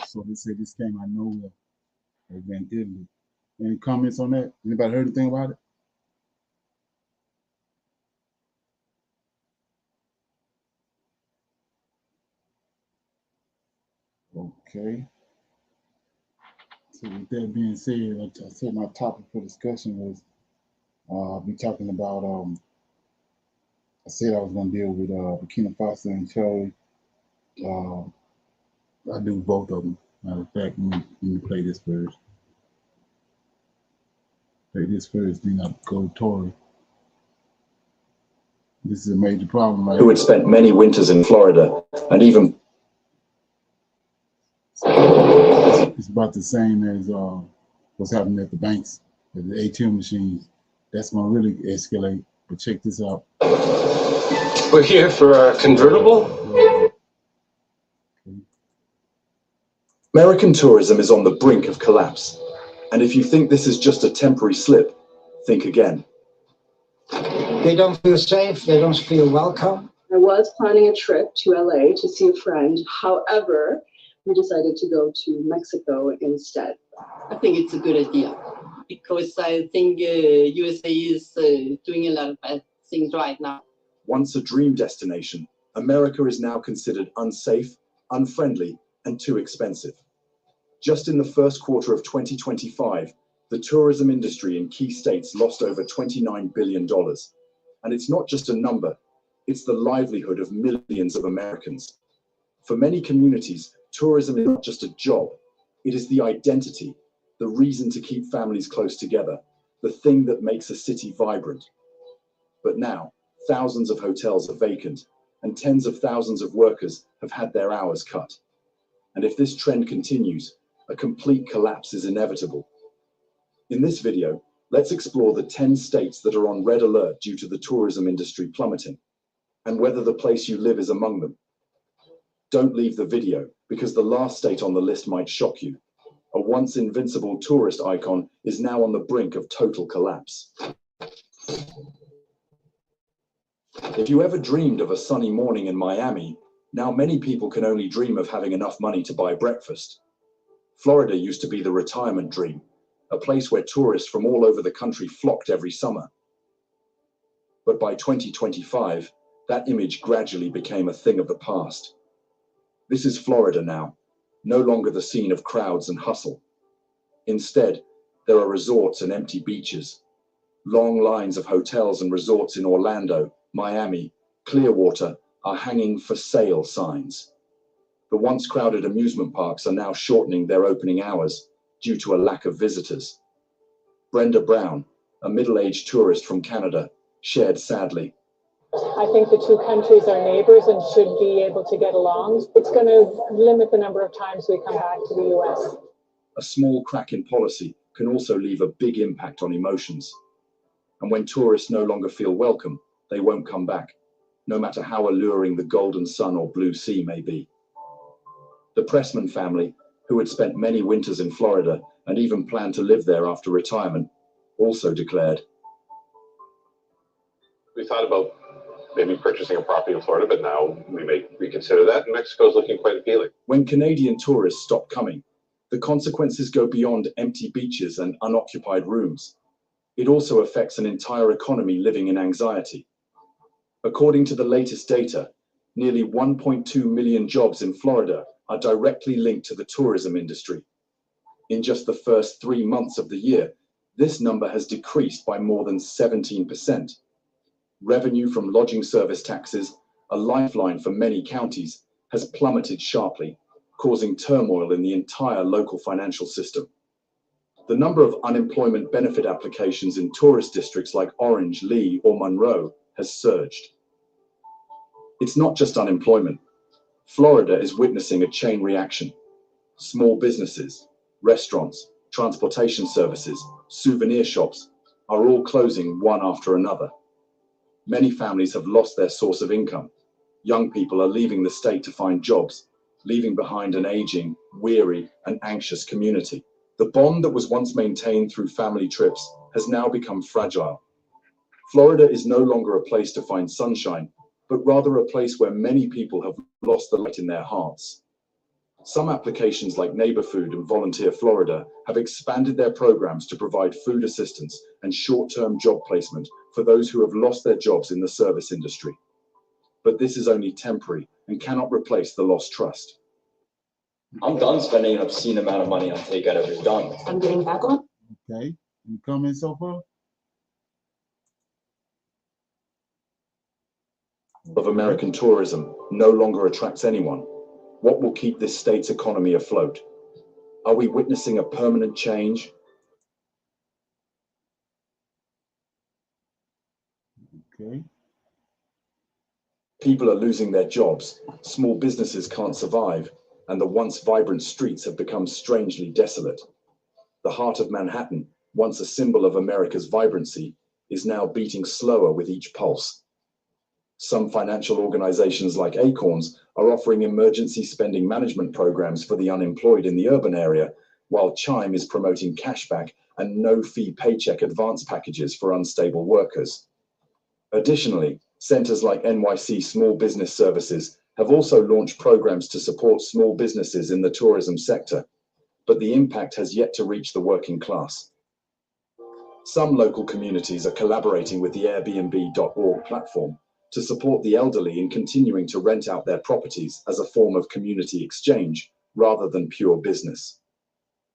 So they say this came out of nowhere. In Italy. Any comments on that? Anybody heard anything about it? Okay. So with that being said, I said my topic for discussion was I'll be talking about I said I was gonna deal with Burkina Faso and Chile. I do both of them. Matter of fact, let me play this first. Play this first, then I'll go to Tory. This is a major problem, right? Who had spent many winters in Florida and even. It's about the same as what's happening at the banks, at the ATM machines. That's gonna really escalate. But check this out. We're here for our convertible. American tourism is on the brink of collapse. And if you think this is just a temporary slip, think again. They don't feel safe, they don't feel welcome. I was planning a trip to LA to see a friend. However, we decided to go to Mexico instead. I think it's a good idea because I think USA is doing a lot of bad things right now. Once a dream destination, America is now considered unsafe, unfriendly, and too expensive. Just in the first quarter of 2025, the tourism industry in key states lost over $29 billion. And it's not just a number, it's the livelihood of millions of Americans. For many communities, tourism is not just a job, it is the identity, the reason to keep families close together, the thing that makes a city vibrant. But now, thousands of hotels are vacant, and tens of thousands of workers have had their hours cut. And if this trend continues, a complete collapse is inevitable. In this video, let's explore the 10 states that are on red alert due to the tourism industry plummeting, and whether the place you live is among them. Don't leave the video, because the last state on the list might shock you. A once invincible tourist icon is now on the brink of total collapse. If you ever dreamed of a sunny morning in Miami, now many people can only dream of having enough money to buy breakfast. Florida used to be the retirement dream, a place where tourists from all over the country flocked every summer. But by 2025, that image gradually became a thing of the past. This is Florida now, no longer the scene of crowds and hustle. Instead, there are resorts and empty beaches. Long lines of hotels and resorts in Orlando, Miami, Clearwater are hanging for sale signs. The once crowded amusement parks are now shortening their opening hours due to a lack of visitors. Brenda Brown, a middle-aged tourist from Canada, shared sadly, I think the two countries are neighbors and should be able to get along. It's going to limit the number of times we come back to the US. A small crack in policy can also leave a big impact on emotions. And when tourists no longer feel welcome, they won't come back, no matter how alluring the golden sun or blue sea may be. The Pressman family, who had spent many winters in Florida and even planned to live there after retirement, also declared, we thought about maybe purchasing a property in Florida, but now we may reconsider that, and Mexico's looking quite appealing. When Canadian tourists stop coming, the consequences go beyond empty beaches and unoccupied rooms. It also affects an entire economy living in anxiety. According to the latest data, nearly 1.2 million jobs in Florida are directly linked to the tourism industry. In just the first 3 months of the year, this number has decreased by more than 17%. Revenue from lodging service taxes, a lifeline for many counties, has plummeted sharply, causing turmoil in the entire local financial system. The number of unemployment benefit applications in tourist districts like Orange, Lee, or Monroe has surged. It's not just unemployment. Florida is witnessing a chain reaction. Small businesses, restaurants, transportation services, souvenir shops are all closing one after another. Many families have lost their source of income. Young people are leaving the state to find jobs, leaving behind an aging, weary, and anxious community. The bond that was once maintained through family trips has now become fragile. Florida is no longer a place to find sunshine, but rather a place where many people have lost the light in their hearts. Some applications like Neighbor Food and Volunteer Florida have expanded their programs to provide food assistance and short-term job placement for those who have lost their jobs in the service industry. But this is only temporary and cannot replace the lost trust. I'm done spending an obscene amount of money on takeout every done. I'm getting back on. Okay. Any comments so far? Of American tourism no longer attracts anyone. What will keep this state's economy afloat? Are we witnessing a permanent change? Okay. People are losing their jobs, small businesses can't survive, and the once vibrant streets have become strangely desolate. The heart of Manhattan, once a symbol of America's vibrancy, is now beating slower with each pulse. Some financial organizations like Acorns are offering emergency spending management programs for the unemployed in the urban area, while Chime is promoting cashback and no-fee paycheck advance packages for unstable workers. Additionally, centers like NYC Small Business Services have also launched programs to support small businesses in the tourism sector, but the impact has yet to reach the working class. Some local communities are collaborating with the Airbnb.org platform to support the elderly in continuing to rent out their properties as a form of community exchange rather than pure business.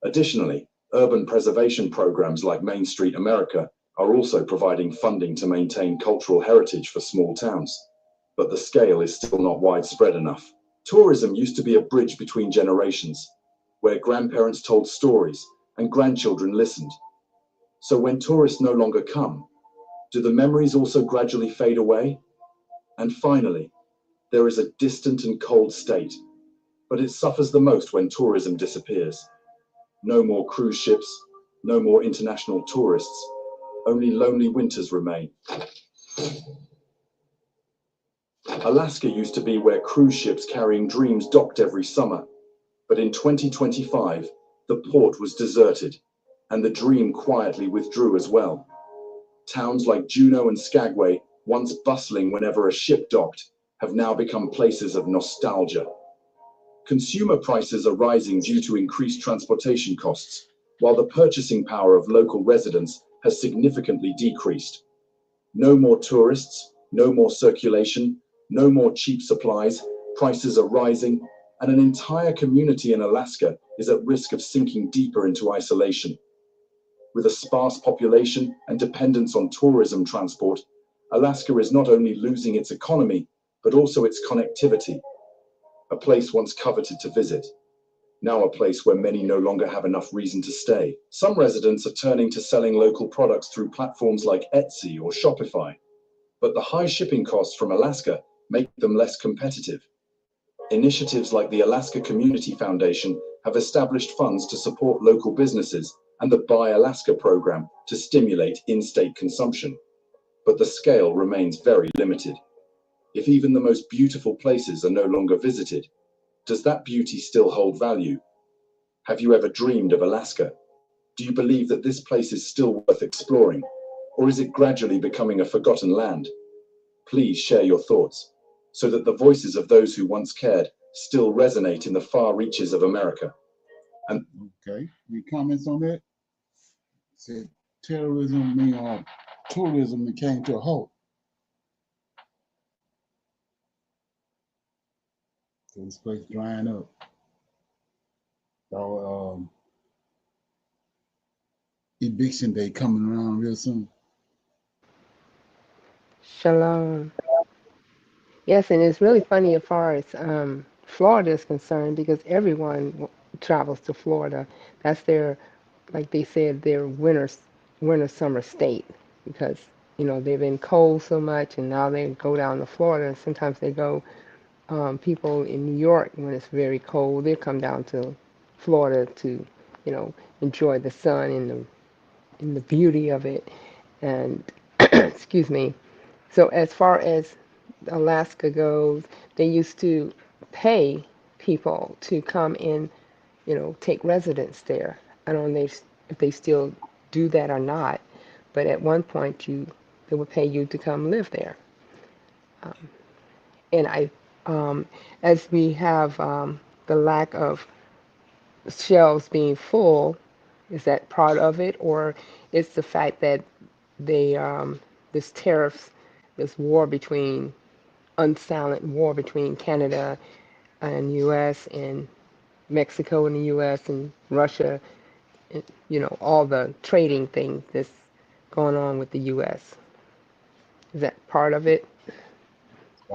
Additionally, urban preservation programs like Main Street America are also providing funding to maintain cultural heritage for small towns, but the scale is still not widespread enough. Tourism used to be a bridge between generations, where grandparents told stories and grandchildren listened. So when tourists no longer come, do the memories also gradually fade away? And finally, there is a distant and cold state, but it suffers the most when tourism disappears. No more cruise ships, no more international tourists, only lonely winters remain. Alaska used to be where cruise ships carrying dreams docked every summer, but in 2025, the port was deserted, and the dream quietly withdrew as well. Towns like Juneau and Skagway, once bustling whenever a ship docked, have now become places of nostalgia. Consumer prices are rising due to increased transportation costs, while the purchasing power of local residents has significantly decreased. No more tourists, no more circulation, no more cheap supplies, prices are rising, and an entire community in Alaska is at risk of sinking deeper into isolation. With a sparse population and dependence on tourism transport, Alaska is not only losing its economy, but also its connectivity. A place once coveted to visit, now a place where many no longer have enough reason to stay. Some residents are turning to selling local products through platforms like Etsy or Shopify, but the high shipping costs from Alaska make them less competitive. Initiatives like the Alaska Community Foundation have established funds to support local businesses and the Buy Alaska program to stimulate in-state consumption. But the scale remains very limited. If even the most beautiful places are no longer visited, does that beauty still hold value? Have you ever dreamed of Alaska? Do you believe that this place is still worth exploring, or is it gradually becoming a forgotten land? Please share your thoughts, so that the voices of those who once cared still resonate in the far reaches of America. And okay, any comments on that? Said terrorism, tourism that came to a halt. So this place drying up. So eviction day coming around real soon. Shalom. Yes, and it's really funny as far as Florida is concerned because everyone travels to Florida. That's their, like they said, their winter summer state because they've been cold so much, and now they go down to Florida. And sometimes they go. People in New York when it's very cold, they come down to Florida to, enjoy the sun and the beauty of it. And excuse me. So as far as Alaska goes, they used to pay people to come in, take residence there. I don't know if they still do that or not, but at one point they would pay you to come live there. And as we have the lack of shelves being full, is that part of it, or it's the fact that this tariffs, this unsilent war between Canada and U.S. and Mexico and the U.S. and Russia, and, all the trading thing that's going on with the U.S. Is that part of it?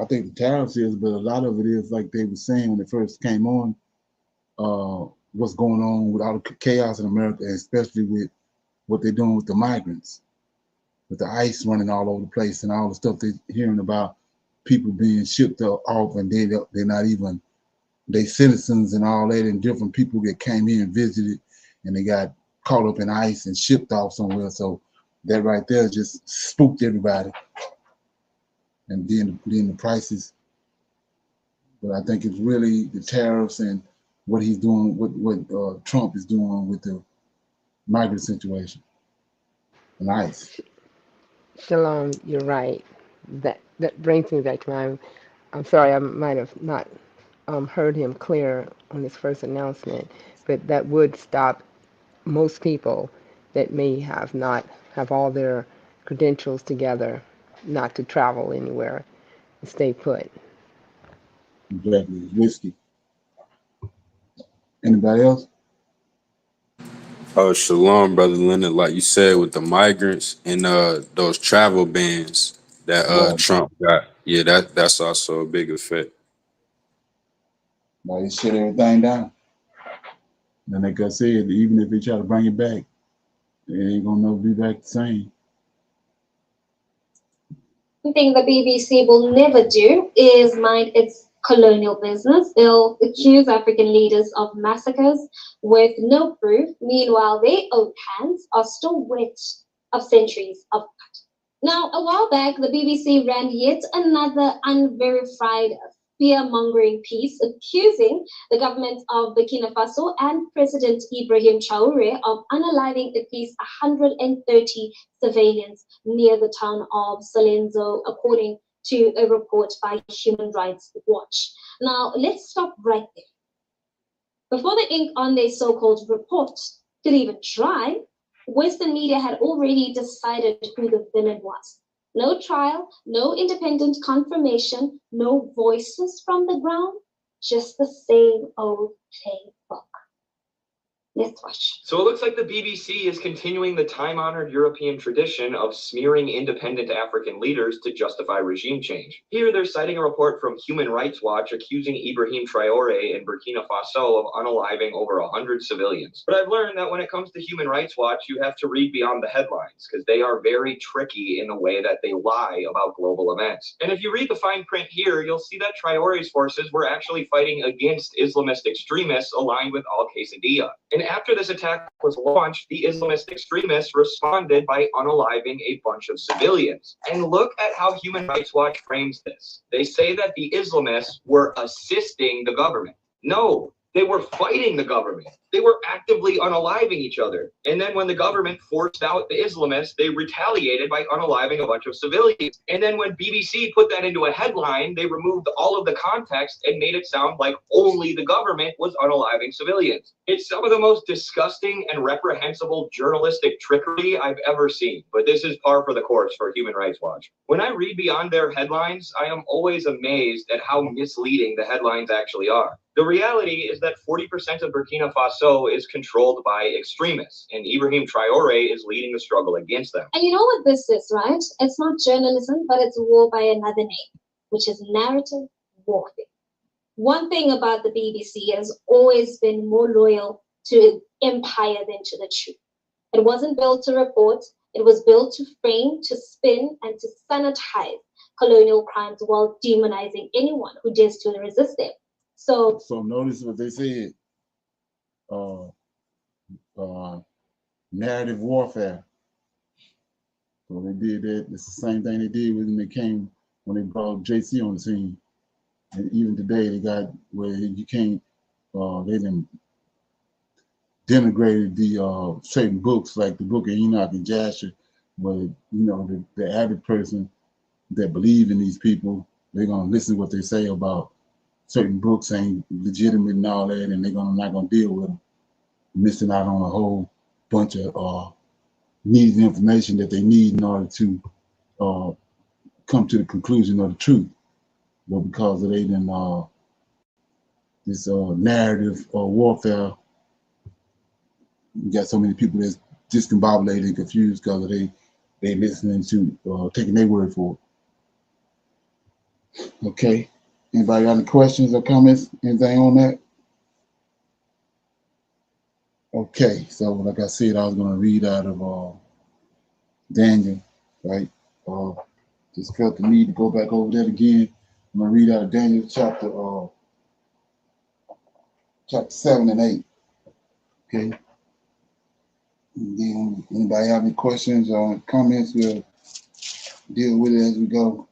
I think the tariffs is, but a lot of it is like they were saying when it first came on, what's going on with all the chaos in America, especially with what they're doing with the migrants, with the ICE running all over the place and all the stuff they're hearing about people being shipped off and they're not even, they citizens and all that, and different people that came here and visited and they got caught up in ICE and shipped off somewhere. So that right there just spooked everybody. And then the prices. But I think it's really the tariffs and what he's doing, what Trump is doing with the migrant situation. And ICE. Shalom, you're right. That brings me back to I'm sorry, I might have not heard him clear on his first announcement, but that would stop most people that may not have all their credentials together not to travel anywhere and stay put. Exactly, it's risky. Anybody else? Oh, shalom, brother Leonard. Like you said, with the migrants and those travel bans that Trump got, yeah, that's also a big effect. Like, they shut everything down. And like I said, even if they try to bring it back, it ain't gonna never be back the same. One thing the BBC will never do is mind its colonial business. They'll accuse African leaders of massacres with no proof. Meanwhile, their own hands are still wet of centuries of blood. Now, a while back, the BBC ran yet another unverified fear-mongering piece accusing the government of Burkina Faso and President Ibrahim Traoré of unaliving at least 130 civilians near the town of Salenzo, according to a report by Human Rights Watch. Now, let's stop right there. Before the ink on their so-called report could even dry, Western media had already decided who the villain was. No trial, no independent confirmation, no voices from the ground, just the same old playbook. Let's watch. So it looks like the BBC is continuing the time-honored European tradition of smearing independent African leaders to justify regime change. Here they're citing a report from Human Rights Watch accusing Ibrahim Traoré in Burkina Faso of unaliving over 100 civilians. But I've learned that when it comes to Human Rights Watch, you have to read beyond the headlines because they are very tricky in the way that they lie about global events. And if you read the fine print here, you'll see that Traoré's forces were actually fighting against Islamist extremists aligned with Al-Qaeda. And after this attack was launched, the Islamist extremists responded by unaliving a bunch of civilians. And look at how Human Rights Watch frames this. They say that the Islamists were assisting the government. No, they were fighting the government. They were actively unaliving each other. And then when the government forced out the Islamists, they retaliated by unaliving a bunch of civilians. And then when BBC put that into a headline, they removed all of the context and made it sound like only the government was unaliving civilians. It's some of the most disgusting and reprehensible journalistic trickery I've ever seen. But this is par for the course for Human Rights Watch. When I read beyond their headlines, I am always amazed at how misleading the headlines actually are. The reality is that 40% of Burkina Faso is controlled by extremists, and Ibrahim Traoré is leading the struggle against them. And you know what this is, right? It's not journalism, but it's war by another name, which is narrative warfare. One thing about the BBC has always been more loyal to empire than to the truth. It wasn't built to report, it was built to frame, to spin, and to sanitize colonial crimes while demonizing anyone who dares to resist them. So notice what they said. Narrative warfare. So they did that. It's the same thing they did when they brought JC on the scene. And even today they got where you can't. They done denigrated the certain books like the Book of Enoch and Jasher, where the average person that believe in these people, they're gonna listen to what they say about certain books ain't legitimate and all that, and they're not gonna deal with them, missing out on a whole bunch of needed information that they need in order to come to the conclusion of the truth. But because of this narrative warfare, you got so many people that's discombobulated and confused because they listening to taking their word for it. Okay. Anybody got any questions or comments? Anything on that? Okay, so like I said, I was going to read out of Daniel, right? Just felt the need to go back over that again. I'm going to read out of Daniel chapter 7 and 8. Okay. And then anybody have any questions or comments, we'll deal with it as we go.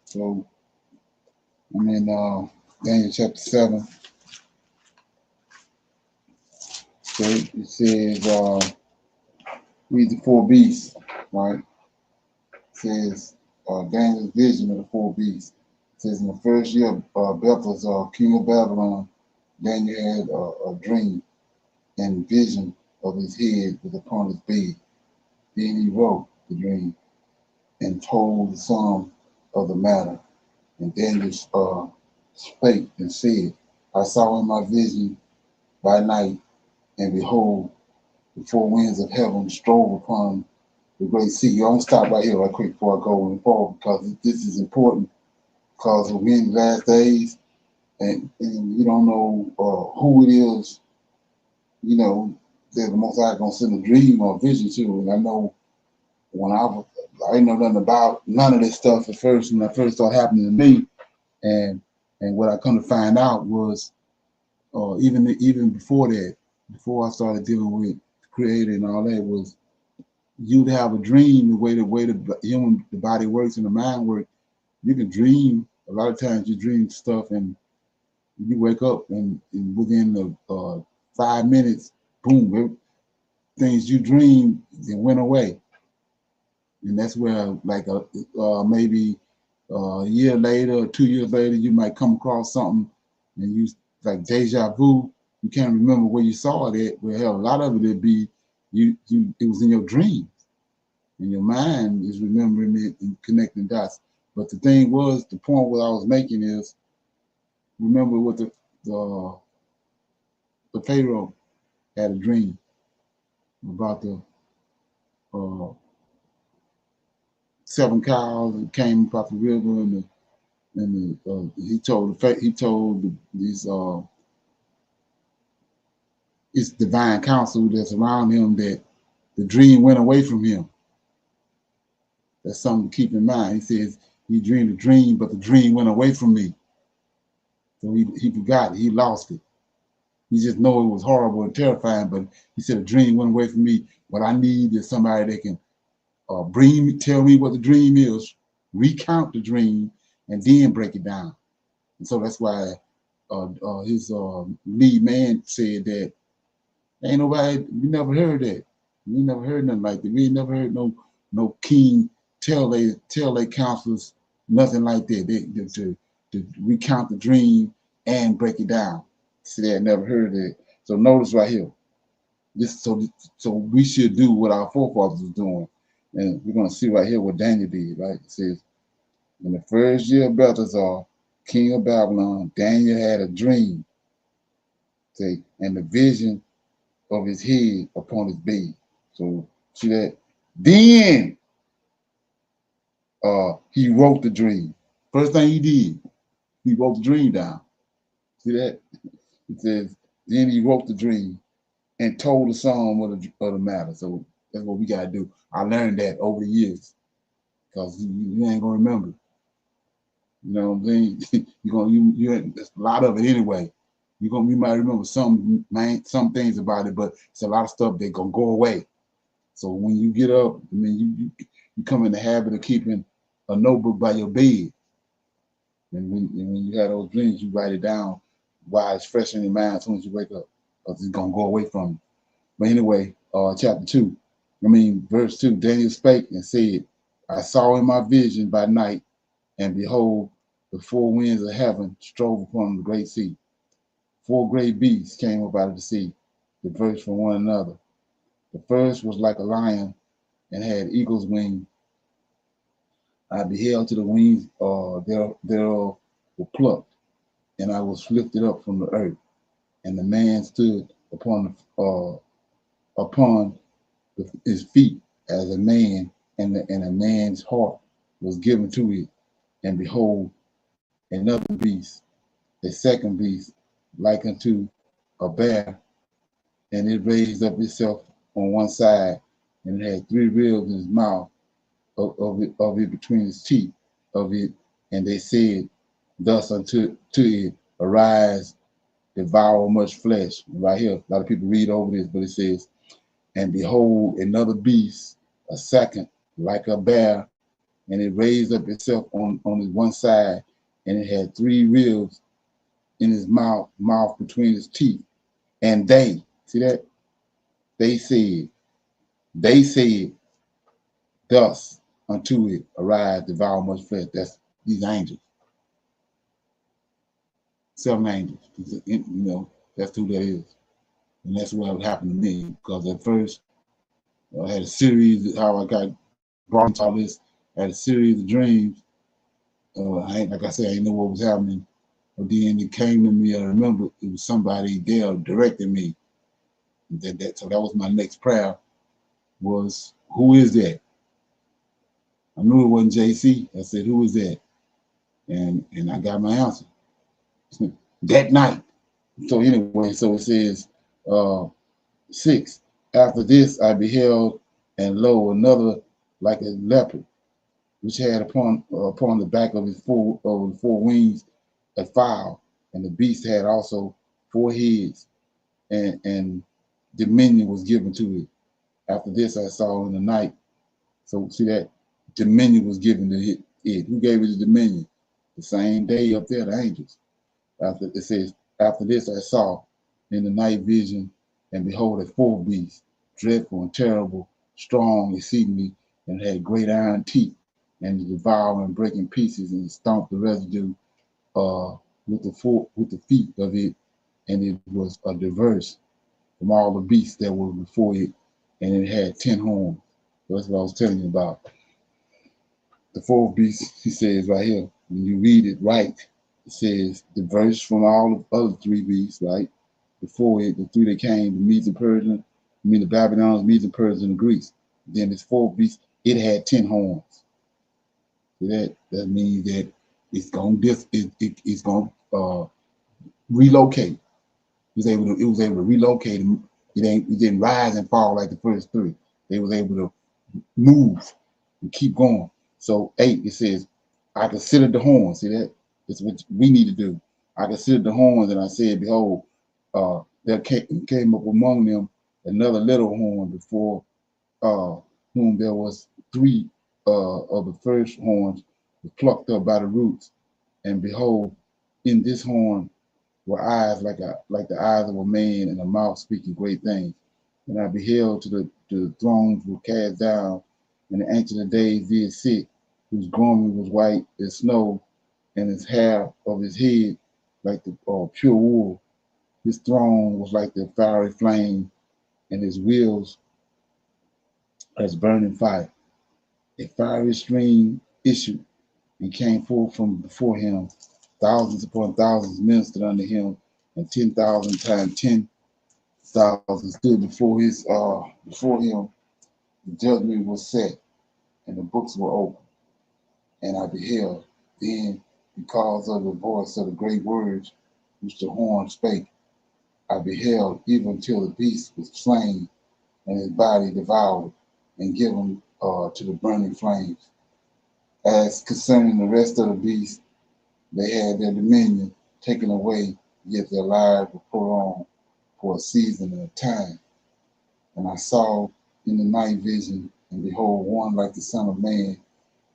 So I'm in Daniel chapter 7. Okay, it says, read the four beasts, right? It says, Daniel's vision of the four beasts. It says, in the first year of Belshazzar, king of Babylon, Daniel had a dream and vision of his head was upon his bed. Then he wrote the dream and told the sum of the matter. And Daniel spake and said, I saw in my vision by night, and behold, the four winds of heaven strove upon the great sea. I'm going to stop right here right quick before I go forward, because this is important, because we're in the last days, and you don't know who it is, you know, that the Most High gonna send a dream or a vision to. And I know when I didn't know nothing about none of this stuff at first when it first started happening to me, and what I come to find out was even before that, before I started dealing with the Creator and all that, was you'd have a dream. The way the body works and the mind works, you can dream. A lot of times you dream stuff and you wake up and within the 5 minutes, boom, things you dreamed it went away. And that's where like maybe a year later or 2 years later, you might come across something and you like deja vu. You can't remember where you saw it at. Well, hell, a lot of it be it was in your dreams, and your mind is remembering it and connecting dots. But the thing was, the point what I was making is, remember what the Pharaoh had a dream about the 7 cows that came across the river, and he told these his divine counsel that's around him that the dream went away from him. That's something to keep in mind. He says he dreamed a dream, but the dream went away from me. So he forgot it. He lost it. He just know it was horrible and terrifying, but he said a dream went away from me. What I need is somebody that can tell me what the dream is, recount the dream, and then break it down. And so that's why his lead man said that ain't nobody, we never heard that. We never heard nothing like that. We ain't never heard no king tell they counselors nothing like that. To recount the dream and break it down. See, they had never heard that. So notice right here. So we should do what our forefathers were doing. And we're gonna see right here what Daniel did, right? It says, in the first year of Belteshazzar, king of Babylon, Daniel had a dream, say, and the vision of his head upon his bed. So see that? Then he wrote the dream. First thing he did, he wrote the dream down. See that? It says, then he wrote the dream and told the psalm of the matter. So that's what we gotta do. I learned that over the years, because you ain't gonna remember. You know what I'm saying? you there's a lot of it anyway. You might remember some things about it, but it's a lot of stuff that gonna go away. So when you get up, I mean, you come in the habit of keeping a notebook by your bed, and when you have those dreams, you write it down while it's fresh in your mind as soon as you wake up, because it's gonna go away from you. But anyway, verse 2, Daniel spake and said, I saw in my vision by night, and behold, the 4 winds of heaven strove upon the great sea. 4 great beasts came up out of the sea, diverged from one another. The first was like a lion and had eagle's wings. I beheld till the wings thereof were plucked, and I was lifted up from the earth, and the man stood upon his feet as a man, and a man's heart was given to it. And behold, another beast, a second beast, like unto a bear, and it raised up itself on one side, and it had 3 ribs in its mouth of it between its teeth of it, and they said thus unto it, arise, devour much flesh. Right here, a lot of people read over this, but it says, and behold, another beast, a second, like a bear, and it raised up itself on its one side, and it had 3 ribs in his mouth between his teeth. And they, see that? They said, thus unto it, arise, devour much flesh. That's these angels. 7 angels. You know, that's who that is. And that's what happened to me. Because at first, I had a series, how I got brought into all this, I had a series of dreams. Like I said, I didn't know what was happening. But then it came to me, I remember it was somebody there directing me. So that was my next prayer, was, who is that? I knew it wasn't JC. I said, who is that? And I got my answer. that night. So anyway, so it says 6. After this I beheld, and lo, another like a leopard, which had upon the back of his four wings a fowl, and the beast had also 4 heads, and dominion was given to it. After this I saw in the night. So see that dominion was given to it. Who gave it the dominion? The same day up there, the angels. After it says, after this I saw in the night vision, and behold, a 4th beast, dreadful and terrible, strong exceedingly, and had great iron teeth, and to devour and break in pieces and stomp the residue with the feet of it, and it was a diverse from all the beasts that were before it, and it had 10 horns. So that's what I was telling you about. The 4th beast, he says right here, when you read it right, it says diverse from all the other 3 beasts, right? Before it, the 3 that came, the Medes and Persians, the Babylonians, Medes and Persians, and the Greeks. Then this 4th beast, it had 10 horns. So that means that it's going to relocate. It was able to relocate. It didn't rise and fall like the first 3. They was able to move and keep going. So 8, it says, I considered the horns. See that? That's what we need to do. I considered the horns, and I said, behold, there came up among them another little horn, before whom there was 3 of the first horns was plucked up by the roots. And behold, in this horn were eyes like the eyes of a man, and a mouth speaking great things. And I beheld to the thrones were cast down, and the Ancient of Days did sit, whose garment was white as snow, and his hair of his head like the pure wool. His throne was like the fiery flame, and his wheels as burning fire. A fiery stream issued and came forth from before him. Thousands upon thousands ministered unto him, and 10,000 times 10,000 stood before him. The judgment was set, and the books were open. And I beheld, then, because of the voice of the great words which the horn spake, I beheld even till the beast was slain, and his body devoured, and given to the burning flames. As concerning the rest of the beasts, they had their dominion taken away, yet their lives were prolonged for a season and a time. And I saw in the night vision, and behold, one like the Son of Man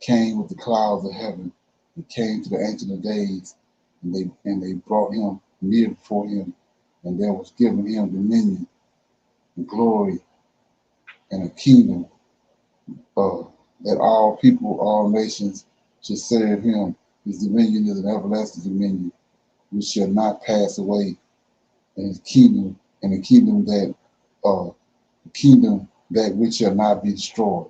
came with the clouds of heaven, and came to the Ancient of Days, and they brought him near before him, and there was given him dominion and glory and a kingdom, that all people, all nations should serve him. His dominion is an everlasting dominion, which shall not pass away, and his kingdom, and the kingdom that which shall not be destroyed.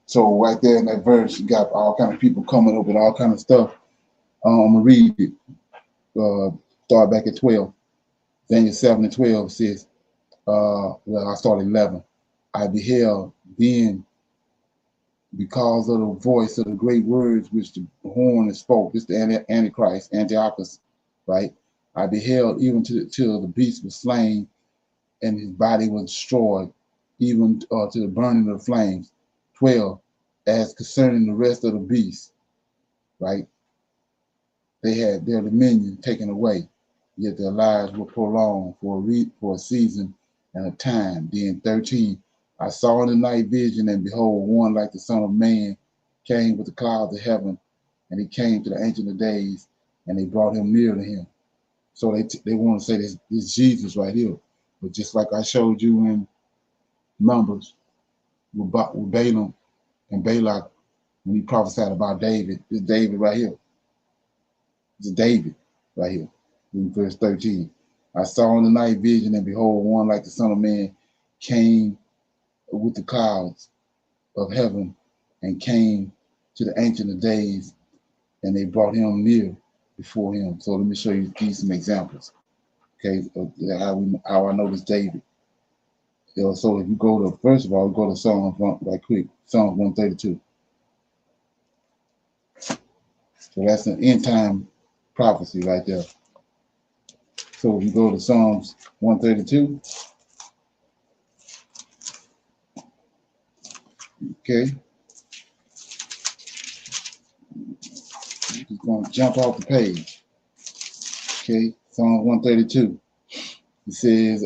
So right there in that verse, you got all kind of people coming up with all kind of stuff. I'm gonna read it. Start back at 12. Daniel 7 and 12 says, well, I started 11. I beheld then, because of the voice of the great words which the horn has spoke. This is the Antichrist, Antiochus, right? I beheld even till the beast was slain, and his body was destroyed, even to the burning of the flames. 12, as concerning the rest of the beasts, right? They had their dominion taken away, yet their lives were prolonged for a season and a time. Then 13, I saw in the night vision, and behold, one like the Son of Man came with the clouds of heaven, and he came to the Ancient of Days, and they brought him near to him. So they want to say this Jesus right here. But just like I showed you in Numbers with Balaam and Balak, when he prophesied about David, this David right here. This is David right here in verse 13. I saw in the night vision, and behold, one like the Son of Man came with the clouds of heaven, and came to the Ancient of Days, and they brought him near before him. So let me show you some examples. Okay, how I know this David. So if you go to, first of all, go to Psalms right quick, Psalms 132. So that's an end time prophecy right there. So if you go to Psalms 132, okay, just going to jump off the page. Okay, Psalm 132. It says,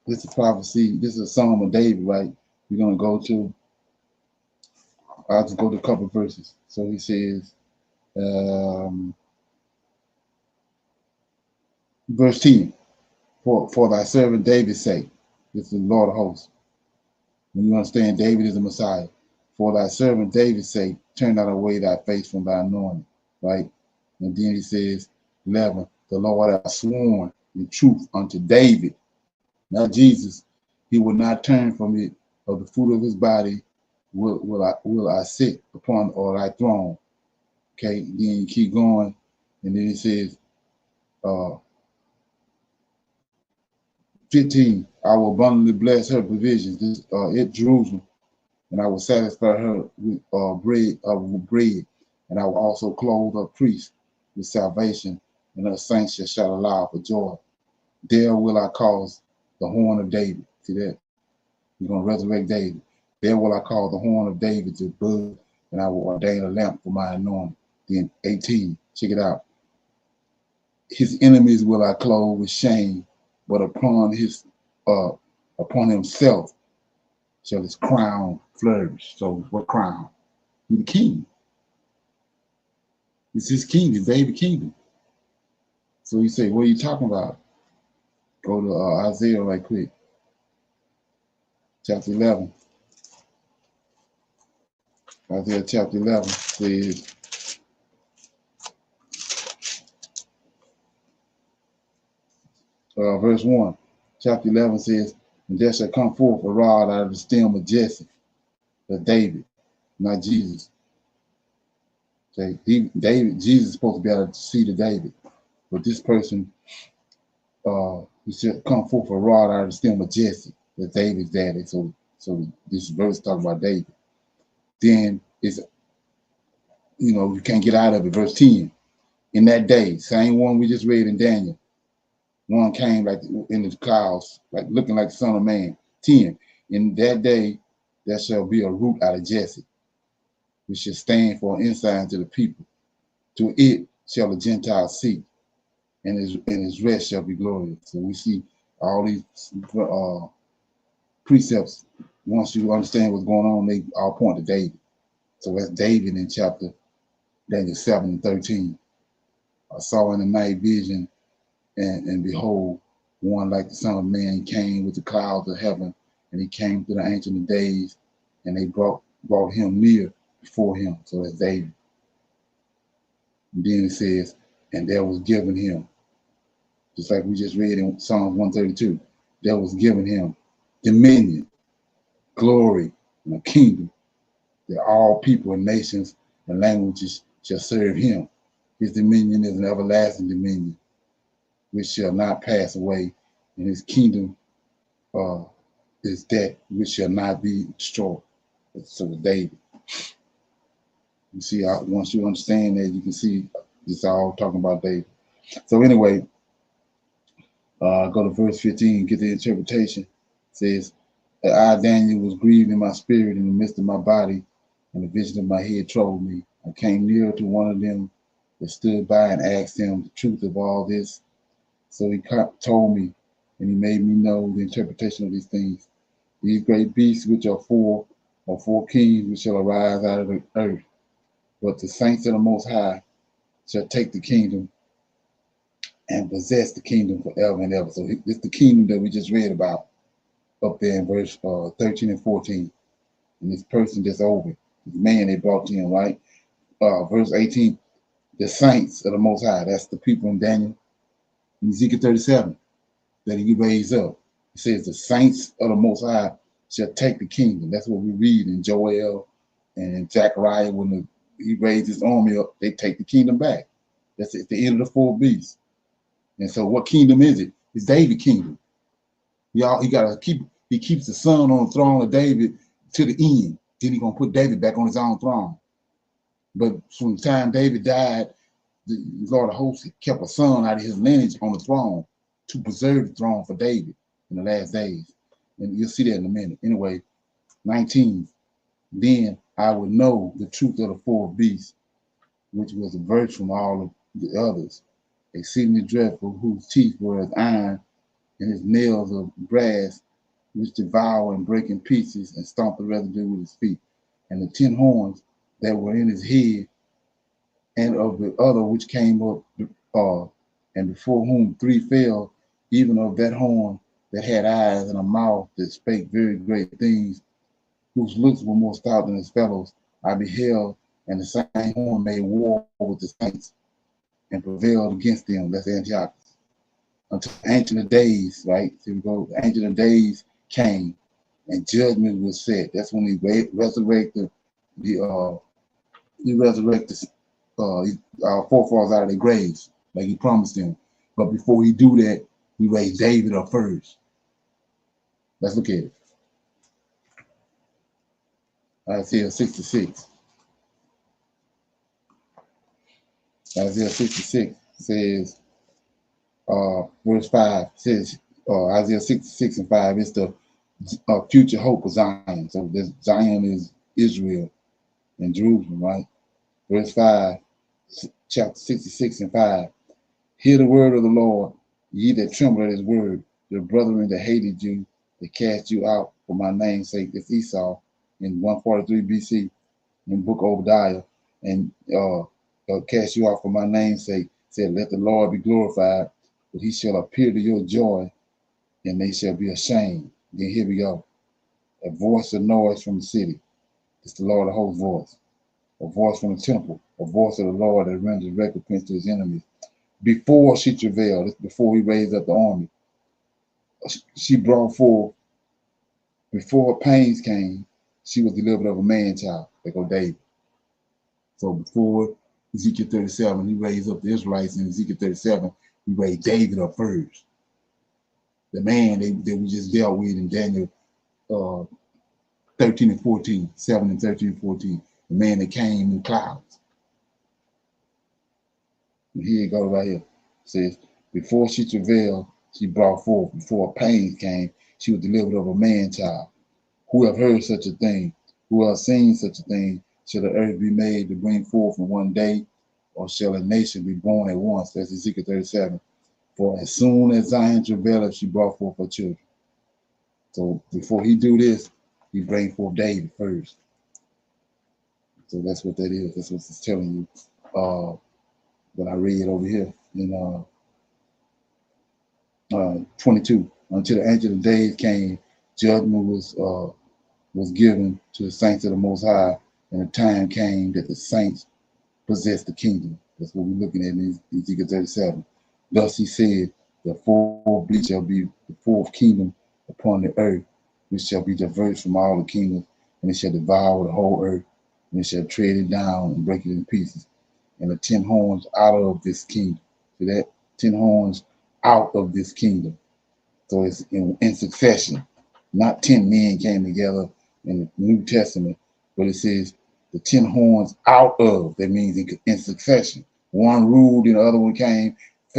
this is prophecy. This is a Psalm of David, right? We're going to go to, I'll just go to a couple of verses. So he says, verse 10, for thy servant David's sake. This is the Lord of hosts. When you understand David is the Messiah. For thy servant David's sake, turn not away thy face from thy anointing, right? And then he says, 11, the Lord hath sworn in truth unto David, not Jesus. He will not turn from it. Of the fruit of his body will I sit upon or thy throne. Okay, then you keep going, and then it says, 15, I will abundantly bless her provisions, at Jerusalem, and I will satisfy her with bread, and I will also clothe her priests with salvation, and her saints shall shout aloud for joy. There will I cause the horn of David. See that? You're going to resurrect David. There will I call the horn of David to bud, and I will ordain a lamp for my anointing. Then 18, check it out. His enemies will I clothe with shame, but upon himself shall his crown flourish. So what crown? He's the king. It's his kingdom, David's kingdom. So you say, what are you talking about? Go to Isaiah right quick. Chapter 11. Isaiah chapter 11 says, verse 1. Chapter 11 says, and there shall come forth a rod out of the stem of Jesse, of David, not Jesus. Okay, Jesus is supposed to be out of the seed of David, but this person, he should come forth a rod out of the stem of Jesse, that David's daddy. So this verse talking about David. Then it's, you can't get out of it. Verse 10. In that day, same one we just read in Daniel. One came like in the clouds, like looking like the Son of Man. 10. In that day, there shall be a root out of Jesse, which shall stand for an ensign to the people. To it shall the Gentiles seek, and his rest shall be glorious. So we see all these precepts. Once you understand what's going on, they all point to David. So that's David in chapter Daniel 7 and 13. I saw in the night vision, and behold, one like the Son of Man came with the clouds of heaven, and he came to the Ancient of Days, and they brought him near before him. So that's David. And then it says, and there was given him, just like we just read in Psalms 132, there was given him dominion, glory, and a kingdom, that all people and nations and languages shall serve him. His dominion is an everlasting dominion, which shall not pass away, and his kingdom is that which shall not be destroyed. So David. You see, once you understand that, you can see it's all talking about David. So anyway, go to verse 15, get the interpretation. It says, I, Daniel, was grieved in my spirit in the midst of my body, and the vision of my head troubled me. I came near to one of them that stood by and asked him the truth of all this. So he told me, and he made me know the interpretation of these things. These great beasts, which are four kings, which shall arise out of the earth. But the saints of the Most High shall take the kingdom and possess the kingdom forever and ever. So it's the kingdom that we just read about up there in verse 13 and 14. And this person that's over, this man they brought to him, right? Verse 18, the saints of the Most High, that's the people in Daniel, in Ezekiel 37, that he raised up. It says the saints of the Most High shall take the kingdom. That's what we read in Joel and in Zechariah. When he raised his army up, they take the kingdom back. That's at the end of the four beasts. And so what kingdom is it? It's David's kingdom. He keeps the son on the throne of David to the end. Then he's gonna put David back on his own throne. But from the time David died, the Lord of hosts kept a son out of his lineage on the throne to preserve the throne for David in the last days. And you'll see that in a minute. Anyway, 19. Then I would know the truth of the fourth beast, which was diverged from all of the others, exceedingly dreadful, whose teeth were as iron, and his nails of brass, which devour and break in pieces and stomp the residue with his feet. And the 10 horns that were in his head, and of the other which came up, and before whom 3 fell, even of that horn that had eyes and a mouth that spake very great things, whose looks were more stout than his fellows, I beheld, and the same horn made war with the saints and prevailed against them. That's Antiochus. Until the Ancient of Days, right? Here we go. The Ancient of Days came, and judgment was set. That's when he resurrected our forefathers out of their graves, like he promised them. But before he do that, he raised David up first. Let's look at it. Isaiah 66. Isaiah 66 says, verse 5 says, Isaiah 66 and 5 is the future hope of Zion. So this Zion is Israel and Jerusalem, right? Verse 5, chapter 66 and 5. Hear the word of the Lord, ye that tremble at his word, the brethren that hated you, that cast you out for my name's sake. That's Esau in 143 BC in book of Obadiah, and cast you out for my name's sake, said, let the Lord be glorified, but he shall appear to your joy, and they shall be ashamed. Then here we go. A voice of noise from the city. It's the Lord of hosts' voice. A voice from the temple. A voice of the Lord that renders recompense to his enemies. Before she travailed, before he raised up the army, she brought forth, before her pains came, she was delivered of a man child, like David. So before Ezekiel 37, he raised up the Israelites. In Ezekiel 37, he raised David up first. The man that we just dealt with in Daniel 13 and 14, 7 and 13 and 14, the man that came in clouds. And here it goes right here. It says, before she travailed, she brought forth. Before her pains came, she was delivered of a man child. Who have heard such a thing? Who have seen such a thing? Shall the earth be made to bring forth in one day? Or shall a nation be born at once? That's Ezekiel 37. For as soon as Zion travailed, she brought forth her children. So before he do this, he bring forth David first. So that's what that is. That's what it's telling you. What I read over here in 22. Until the Ancient of Days came, judgment was given to the saints of the Most High, and the time came that the saints possessed the kingdom. That's what we're looking at in Ezekiel 37. Thus he said, the fourth beast shall be the fourth kingdom upon the earth, which shall be diverse from all the kingdoms, and it shall devour the whole earth, and it shall tread it down and break it in pieces. And the 10 horns out of this kingdom. See that? 10 horns out of this kingdom. So it's in succession. Not 10 men came together in the New Testament, but it says the 10 horns out of. That means in succession. One ruled and the other one came,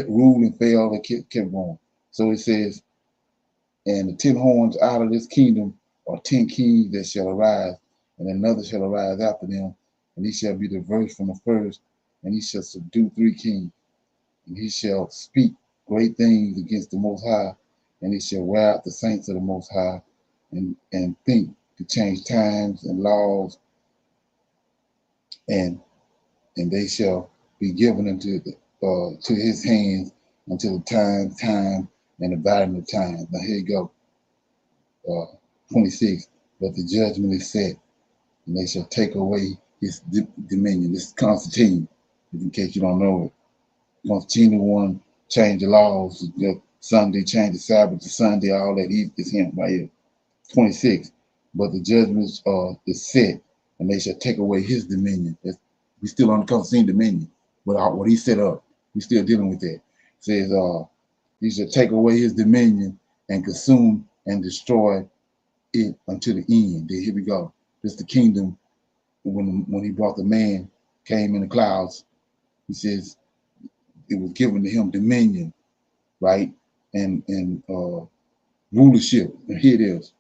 ruled and fell, and kept going. So it says, and the 10 horns out of this kingdom are 10 kings that shall arise, and another shall arise after them, and he shall be diverse from the first, and he shall subdue 3 kings, and he shall speak great things against the Most High, and he shall wear out the saints of the Most High, and think to change times and laws, and they shall be given into to his hands until the time and the dividing of time. Now here you go. 26. But the judgment is set, and they shall take away his dominion. This is Constantine, in case you don't know it. Constantine the one changed the laws. Sunday changed the Sabbath to Sunday. All that is him right here. 26. But the judgments is set, and they shall take away his dominion. We still on the Constantine dominion, without what he set up. We still dealing with that. It says he shall take away his dominion and consume and destroy it until the end. Then here we go. This is the kingdom when he brought the man, came in the clouds. He says, it was given to him dominion, right? And rulership. And here it is.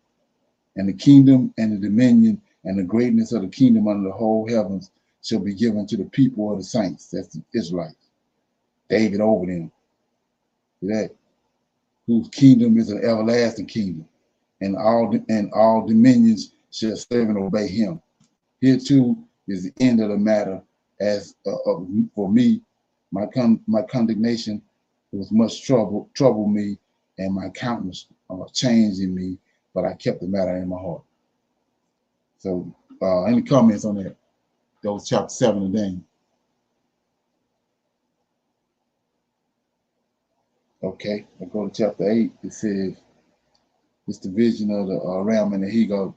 And the kingdom and the dominion and the greatness of the kingdom under the whole heavens shall be given to the people of the saints. That's the Israelites. David over them. See that? Whose kingdom is an everlasting kingdom, and all dominions shall serve and obey him. Here too is the end of the matter. As for me, my condemnation was much trouble me, and my countenance changed in me, but I kept the matter in my heart. So, any comments on that? That was chapter 7 of Daniel. Okay, I go to chapter 8. It says, it's the vision of the ram and the he-goat.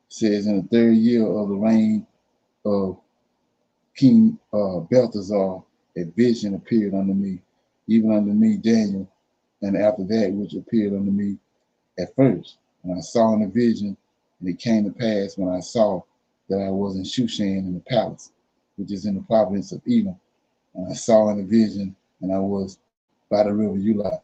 It says, in the 3rd year of the reign of King Belteshazzar, a vision appeared unto me, even unto me, Daniel, and after that which appeared unto me at first. And I saw in the vision, and it came to pass when I saw that I was in Shushan in the palace, which is in the province of Edom. And I saw in the vision, and I was by the river Ulai.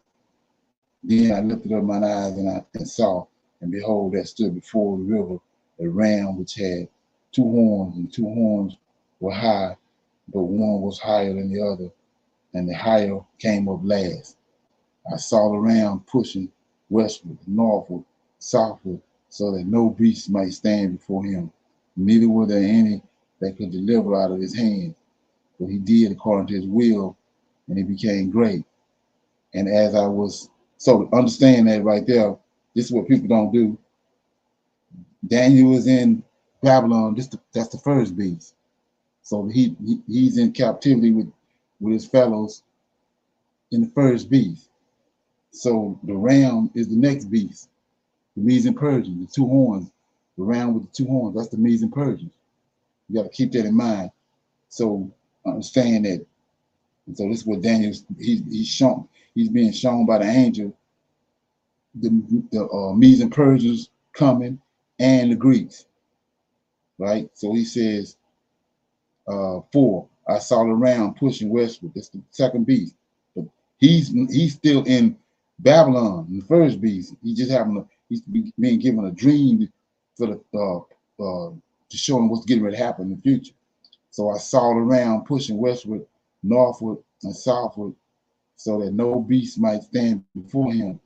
Then I lifted up mine eyes, and saw, and behold, there stood before the river a ram which had 2 horns, and 2 horns were high, but one was higher than the other, and the higher came up last. I saw the ram pushing westward, northward, southward, so that no beast might stand before him. Neither were there any that could deliver out of his hand. But he did according to his will, and he became great. And as I was, so understand that right there, this is what people don't do. Daniel is in Babylon. That's the first beast. So he's in captivity with his fellows in the first beast. So the ram is the next beast, the Medes and Persians, the 2 horns, the ram with the 2 horns. That's the Medes and Persians. You got to keep that in mind. So understand that. And so this is what Daniel's he's shown. He's being shown by the angel the Medes and Persians coming and the Greeks, right? So he says, 4, I saw the ram pushing westward. That's the second beast. But he's still in Babylon, the first beast. He just he's being given a dream for the to show him what's getting ready to happen in the future. So I saw the ram pushing westward, northward, and southward, so that no beast might stand before him.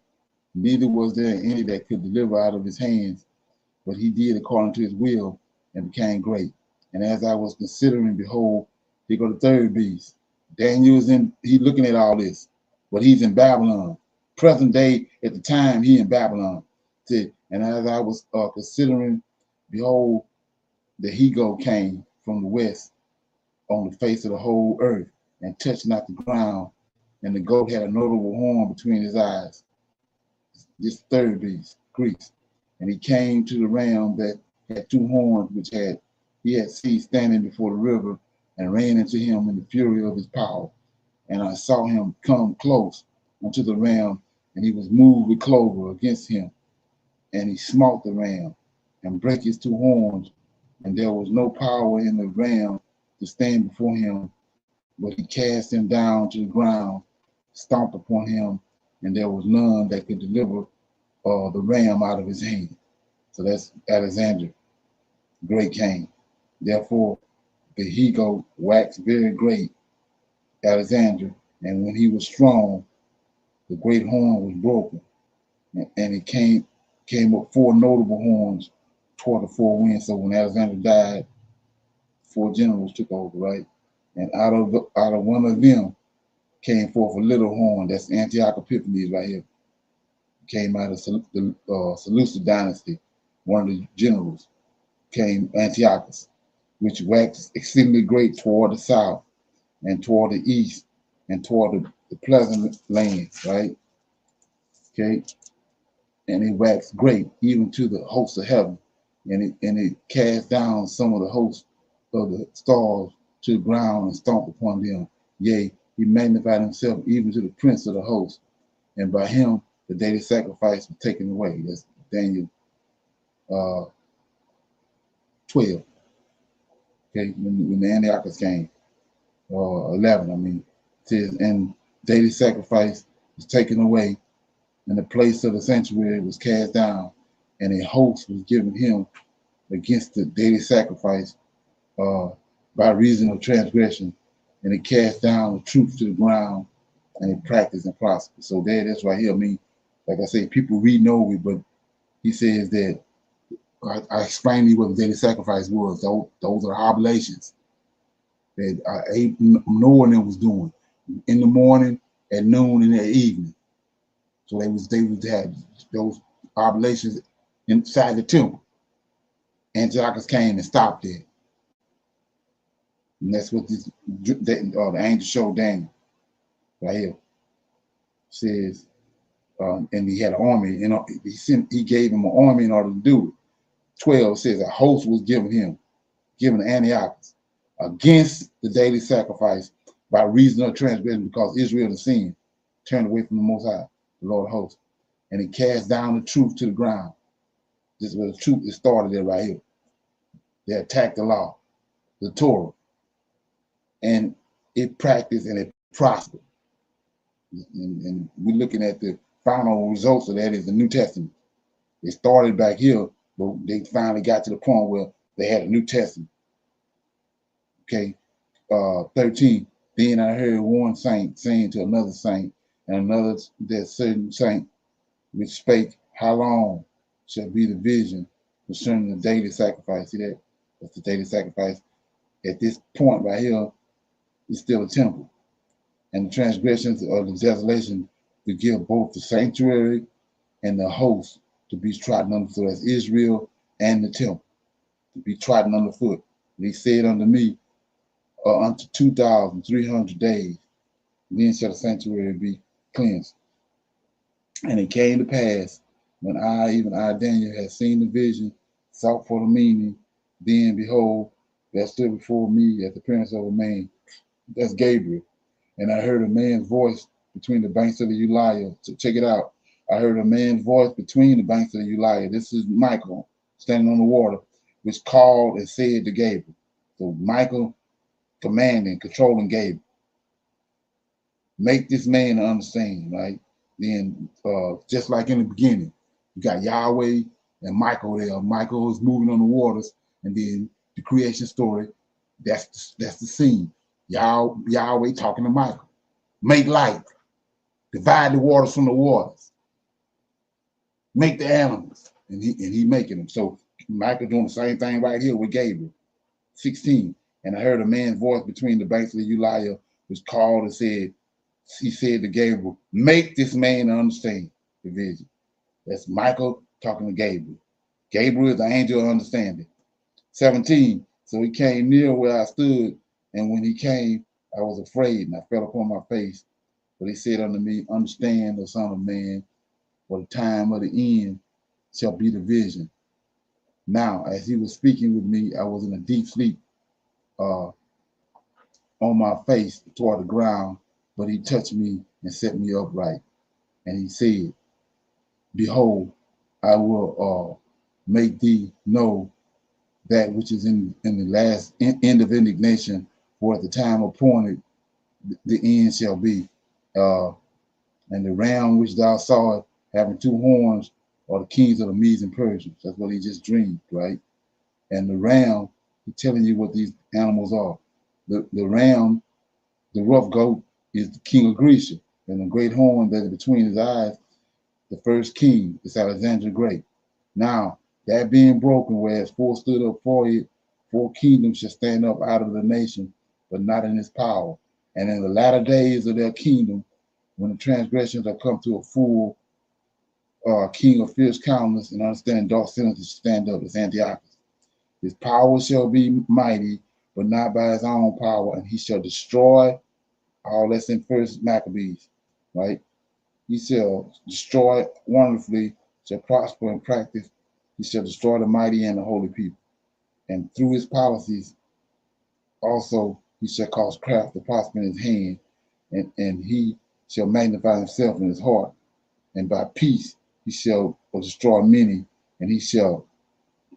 Neither was there any that could deliver out of his hands, but he did according to his will and became great. And as I was considering, behold, here go the 3rd beast. Daniel's he's looking at all this, but he's in Babylon. Present day, at the time, he in Babylon. And as I was considering, behold, the he-goat came from the west on the face of the whole earth and touched not the ground. And the goat had a notable horn between his eyes. This 3rd beast, Greeks. And he came to the ram that had 2 horns, which he had seen standing before the river, and ran into him in the fury of his power. And I saw him come close unto the ram, and he was moved with clover against him. And he smote the ram and brake his 2 horns, and there was no power in the ram to stand before him, but he cast him down to the ground, stomped upon him, and there was none that could deliver the ram out of his hand. So that's Alexander, great king. Therefore, the he-goat waxed very great, Alexander, and when he was strong, the great horn was broken, and it came up 4 notable horns toward the 4 winds. So when Alexander died, 4 generals took over, right? And out of one of them came forth a little horn. That's Antioch Epiphanes right here. Came out of the Seleucid dynasty. One of the generals came Antiochus, which waxed exceedingly great toward the south and toward the east and toward the pleasant lands, right? Okay. And it waxed great even to the hosts of heaven. And it cast down some of the hosts of the stars to the ground and stomped upon them. Yea, he magnified himself even to the prince of the host. And by him, the daily sacrifice was taken away. That's Daniel 12. Okay, when the Antiochus came, 11, I mean. says, and daily sacrifice was taken away, and the place of the sanctuary was cast down, and a host was given him against the daily sacrifice by reason of transgression, and it cast down the troops to the ground, and it practiced and prospered. So that's right here. I mean, like I say, people reading over it, but he says that I explained to you what the daily sacrifice was. Those are oblations that Noah and them was doing in the morning, at noon, and at evening. So they would have those oblations inside the temple. Antiochus came and stopped it. And that's what the angel showed Daniel right here. Says, and he had an army, he gave him an army in order to do it. 12 says a host was given Antiochus against the daily sacrifice by reason of transgression, because Israel had sinned, turned away from the Most High, the Lord of hosts. And he cast down the truth to the ground. This is where the truth is started there right here. They attacked the law, the Torah, and it practiced and it prospered. And we're looking at the final results of that is the New Testament. It started back here, but they finally got to the point where they had a New Testament. Okay, 13. Then I heard one saint saying to another saint, and another that certain saint, which spake, how long shall be the vision concerning the daily sacrifice? See that? That's the daily sacrifice. At this point right here, it's still a temple. And the transgressions of the desolation to give both the sanctuary and the host to be trodden under. So that's Israel and the temple to be trodden underfoot. And he said unto me, unto 2,300 days, then shall the sanctuary be cleansed. And it came to pass, when I, Daniel, had seen the vision, sought for the meaning, then behold, there stood before me at the appearance of a man. That's Gabriel. And I heard a man's voice between the banks of the Uliah. So check it out. I heard a man's voice between the banks of the Uliah. This is Michael standing on the water, which called and said to Gabriel. So Michael commanding, controlling Gabriel. Make this man understand, right? Then just like in the beginning, you got Yahweh and Michael there. Michael is moving on the waters, and then the creation story, that's the scene. Yahweh talking to Michael. Make light. Divide the waters from the waters. Make the animals. And he making them. So Michael doing the same thing right here with Gabriel. 16. And I heard a man's voice between the banks of the Uliah, which called and said, he said to Gabriel, make this man understand the vision. That's Michael talking to Gabriel. Gabriel is the angel of understanding. 17. So he came near where I stood, and when he came, I was afraid, and I fell upon my face. But he said unto me, understand, O son of man, for the time of the end shall be the vision. Now, as he was speaking with me, I was in a deep sleep on my face toward the ground, but he touched me and set me upright. And he said, behold, I will make thee know that which is in the last end of indignation, for at the time appointed, the end shall be. And the ram which thou sawest having two horns are the kings of the Medes and Persians. That's what he just dreamed, right? And the ram, he's telling you what these animals are. The ram, the rough goat, is the king of Grecia, and the great horn that is between his eyes, the first king, is Alexander the Great. Now, that being broken, whereas four stood up for it, four kingdoms shall stand up out of the nation, but not in its power. And in the latter days of their kingdom, when the transgressions are come to a full, king of fierce countenance and understanding dark sentences stand up as Antiochus. His power shall be mighty, but not by his own power, and he shall destroy all that's in First Maccabees, right? He shall destroy wonderfully, shall prosper in practice. He shall destroy the mighty and the holy people. And through his policies, also he shall cause craft to prosper in his hand, and he shall magnify himself in his heart. And by peace he shall destroy many, and he shall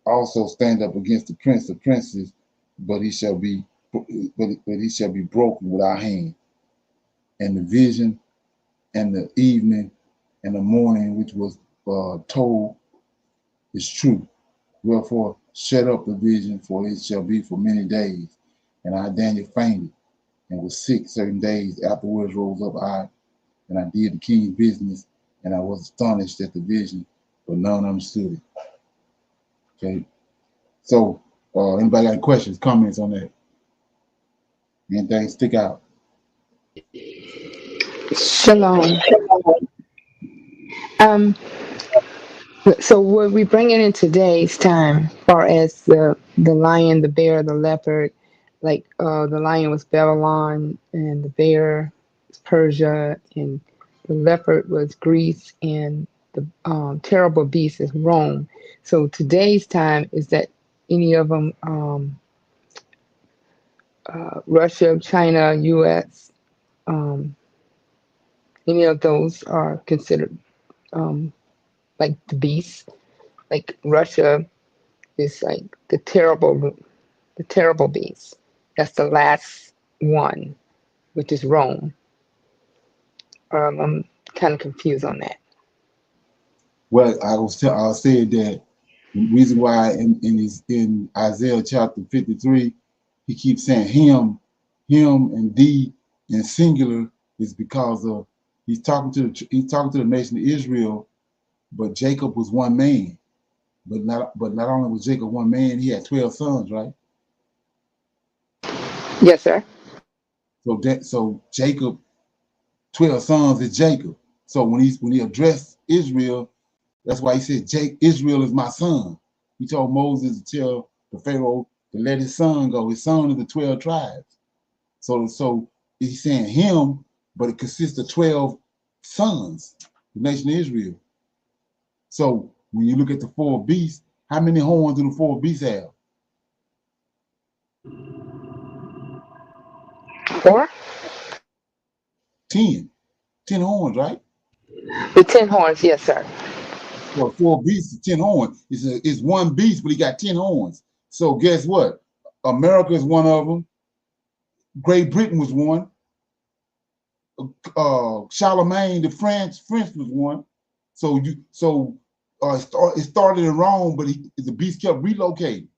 also stand up against the prince of princes, but he shall be broken without hand. and the vision and the evening and the morning which was told is true. Wherefore, shut up the vision, for it shall be for many days. And I, Daniel, fainted and was sick certain days. Afterwards rose up I, and I did the king's business, and I was astonished at the vision, but none understood it. Okay. So, anybody got any questions, comments on that? Anything stick out? Shalom. Um, so what we bring it in today's time, as far as the lion, the bear, the leopard, like the lion was Babylon, and the bear was Persia, and the leopard was Greece, and the terrible beast is Rome. So today's time is that any of them, Russia, China, U.S., any of those are considered like the beast. Like Russia is like the terrible beast. That's the last one, which is Rome. I'm kind of confused on that. Well, I said that the reason why in Isaiah chapter 53, he keeps saying him, and thee in singular is because of he's talking to the nation of Israel, but Jacob was one man. But not only was Jacob one man, he had 12 sons, right? Yes, sir. So Jacob, 12 sons is Jacob. So when he addressed Israel, that's why he said, Israel is my son. He told Moses to tell the Pharaoh to let his son go. His son is the 12 tribes. So he's saying him, but it consists of 12 sons, the nation of Israel. So when you look at the four beasts, how many horns do the four beasts have? 4? 10. 10 horns, right? The 10 horns, yes, sir. Well, 4 beasts is 10 horns. It's one beast, but he got 10 horns. So guess what? America is one of them. Great Britain was one. Charlemagne, the French was one. So it started in Rome, but the beast kept relocating.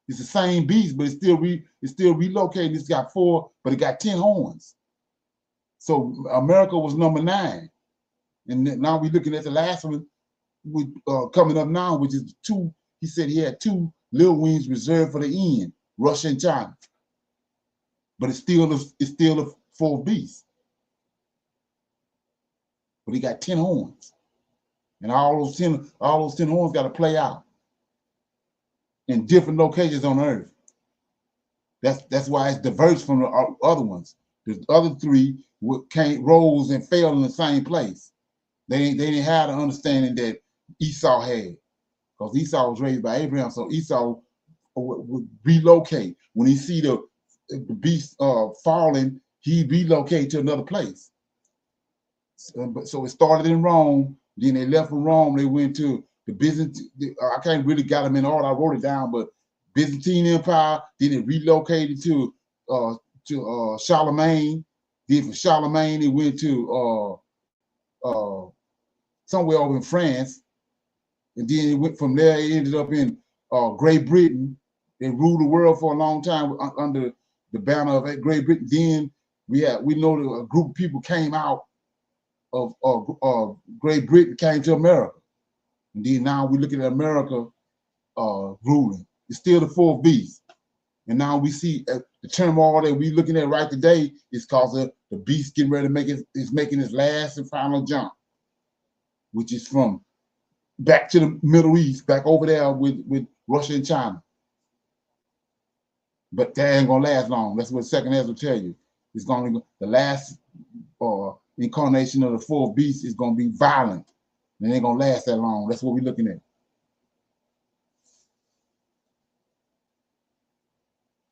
It's the same beast, but it's still relocating. It's got 4, but it got 10 horns. So America was number 9, and now we're looking at the last one coming up now, which is 2. He said he had 2 little wings reserved for the end, Russia and China. But it's still a 4th beast. But he got 10 horns, and all those 10 horns got to play out in different locations on Earth. That's why it's diverse from the other ones. The other 3 rose and fell in the same place. They didn't have the understanding that Esau had, because Esau was raised by Abraham. So Esau would relocate when he see the beast falling. He relocate to another place. So it started in Rome. Then they left from Rome. They went to the Byzantine. I can't really got them in order. I wrote it down, but Byzantine Empire. Then it relocated to Charlemagne. Then from Charlemagne, it went to somewhere over in France, and then it went from there. It ended up in Great Britain. They ruled the world for a long time under the banner of Great Britain. Then we know that a group of people came out of Great Britain, came to America, and then now we look at America ruling. It's still the 4th beast, and now we see the turmoil that we're looking at right today is because of the beast getting ready to making its last and final jump, which is from back to the Middle East, back over there with Russia and China. But that ain't gonna last long. That's what 2nd Ezra will tell you. It's gonna the last incarnation of the 4th beast is gonna be violent. And it ain't gonna last that long. That's what we're looking at.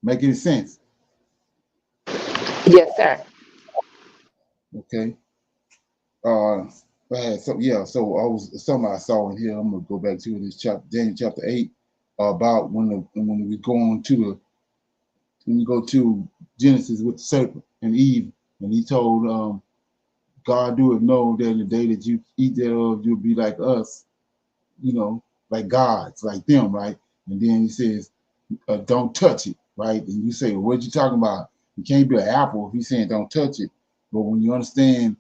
Make any sense? Yes, sir. Okay. Something I saw in here. I'm gonna go back to this chapter, Daniel chapter 8, about when we go on to when you go to Genesis with the serpent and Eve, and he told God do it know that in the day that you eat thereof, you'll be like us, you know, like gods, like them, right? And then he says, don't touch it, right? And you say, well, what you talking about? You can't be an apple if he's saying don't touch it. But when you understand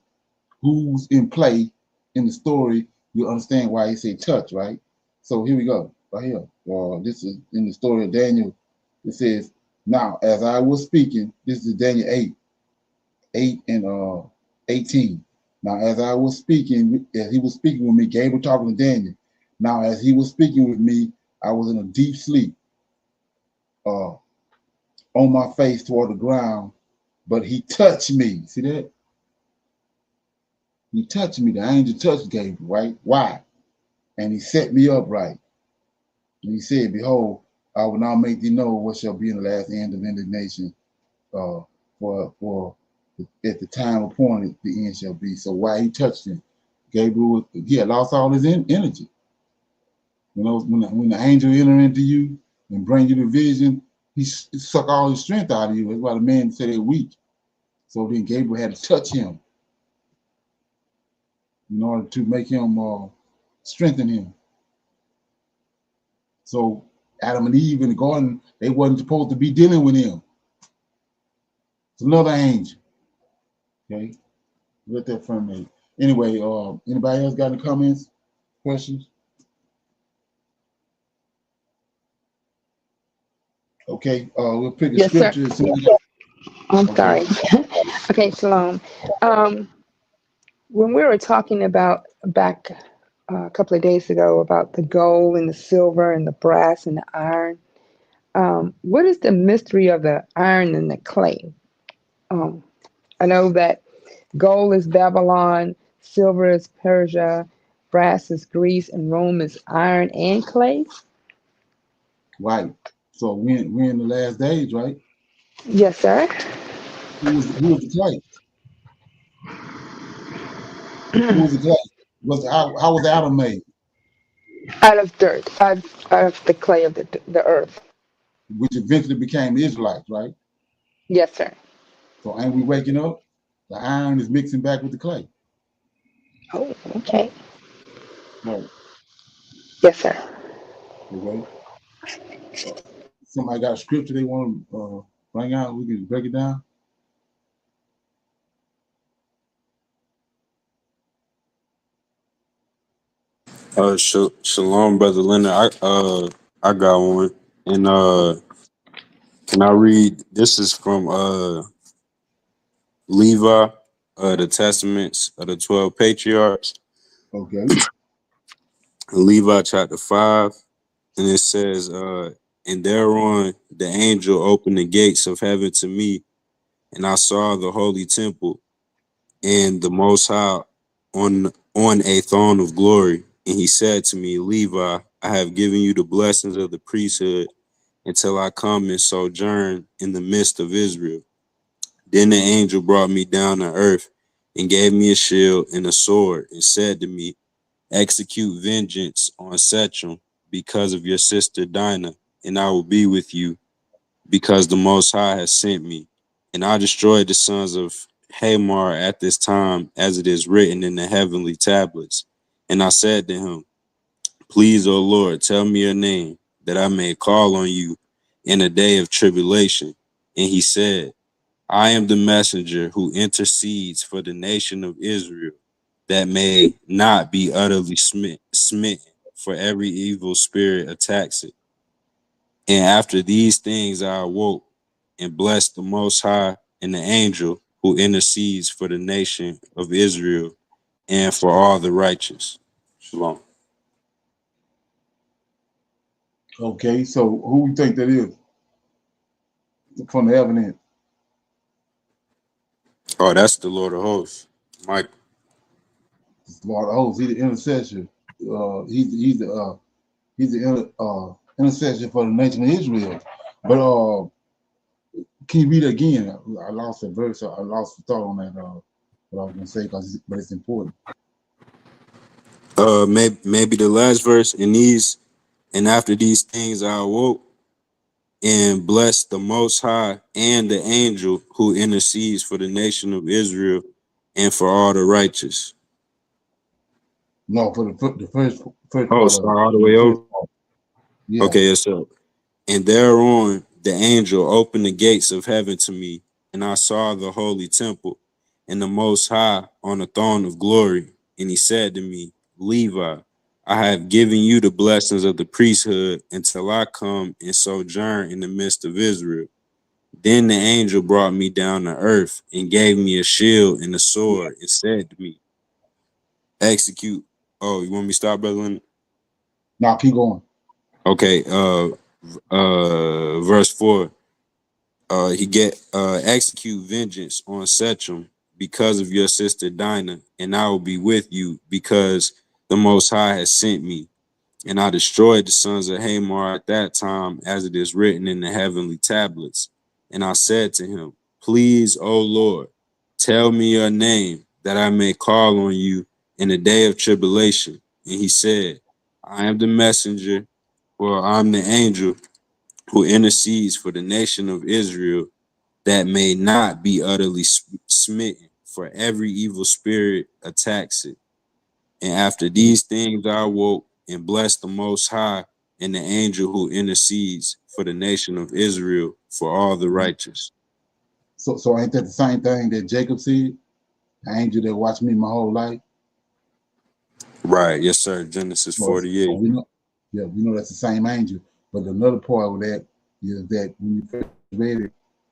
who's in play in the story, you understand why he said touch, right? So here we go, right here. This is in the story of Daniel. It says, now as I was speaking, this is Daniel 8 and 18. Now as I was speaking, as he was speaking with me, Gabriel talking to Daniel. Now as he was speaking with me, I was in a deep sleep, on my face toward the ground, but he touched me. See that? He touched me. The angel touched Gabriel, right? Why? And he set me upright. And he said, behold, I will now make thee know what shall be in the last end of indignation. For at the time appointed, the end shall be. So why he touched him? Gabriel, he had lost all his energy. You know, when the angel enter into you and bring you the vision, he suck all his strength out of you. That's why the man said they're weak. So then Gabriel had to touch him in order to make him strengthen him. So Adam and Eve in the garden, they wasn't supposed to be dealing with him. It's another angel. Okay, let that from me. Anyway, anybody else got any comments, questions? Okay, we'll pick a Yes, sir. scripture. I'm Okay. sorry. Okay, Shalom. When we were talking about back a couple of days ago about the gold and the silver and the brass and the iron, what is the mystery of the iron and the clay? I know that gold is Babylon, silver is Persia, brass is Greece, and Rome is iron and clay. Right. So we're in the last days, right? Yes, sir. Who was the clay? Who was the clay? How was Adam made? Out of dirt, out of the clay of the earth. Which eventually became the Israelites, right? Yes, sir. So ain't we waking up? The iron is mixing back with the clay. Oh, okay. Right. Yes, sir. Okay. Somebody got a scripture they want to bring out, we can break it down. Shalom, brother Leonard. I got one, and can I read? This is from Levi, the Testaments of the 12 Patriarchs. Okay. Levi chapter 5, and it says, and thereon the angel opened the gates of heaven to me, and I saw the holy temple and the Most High on a throne of glory. And he said to me, Levi, I have given you the blessings of the priesthood until I come and sojourn in the midst of Israel. Then the angel brought me down to earth and gave me a shield and a sword and said to me, execute vengeance on Sechem because of your sister Dinah, and I will be with you because the Most High has sent me. And I destroyed the sons of Hamor at this time, as it is written in the heavenly tablets. And I said to him, please, O Lord, tell me your name, that I may call on you in a day of tribulation. And he said, I am the messenger who intercedes for the nation of Israel, that may not be utterly smitten, for every evil spirit attacks it. And after these things I awoke and blessed the Most High and the angel who intercedes for the nation of Israel and for all the righteous. Shalom. Okay, so who we think that is from the evidence? Oh, that's the Lord of hosts, Mike. It's Lord of hosts. He's the intercessor. He's the intercessor for the nation of Israel. But can you read it again? I lost a verse. I lost the thought on that. What I was gonna say, but it's important. Maybe the last verse. And after these things I awoke and blessed the Most High and the angel who intercedes for the nation of Israel and for all the righteous. No, for the first Oh, part of start it. all the way The over. first part. Yeah. Okay, yes, sir. And thereon the angel opened the gates of heaven to me, and I saw the holy temple and the Most High on a throne of glory. And he said to me, Levi, I have given you the blessings of the priesthood until I come and sojourn in the midst of Israel. Then the angel brought me down to earth and gave me a shield and a sword and said to me, execute. Oh, you want me to stop, Brother Leonard? Now keep going. Okay, verse 4. He get execute vengeance on Sechem because of your sister Dinah, and I will be with you because the Most High has sent me. And I destroyed the sons of Hamor at that time, as it is written in the heavenly tablets. And I said to him, please, O Lord, tell me your name, that I may call on you in the day of tribulation. And he said, I am the messenger, or I'm the angel who intercedes for the nation of Israel, that may not be utterly smitten, for every evil spirit attacks it. And after these things I woke and blessed the Most High and the angel who intercedes for the nation of Israel for all the righteous. So ain't that the same thing that Jacob said? The angel that watched me my whole life. Right, yes, sir. Genesis 48. So we know that's the same angel. But another part of that is that when you first read it,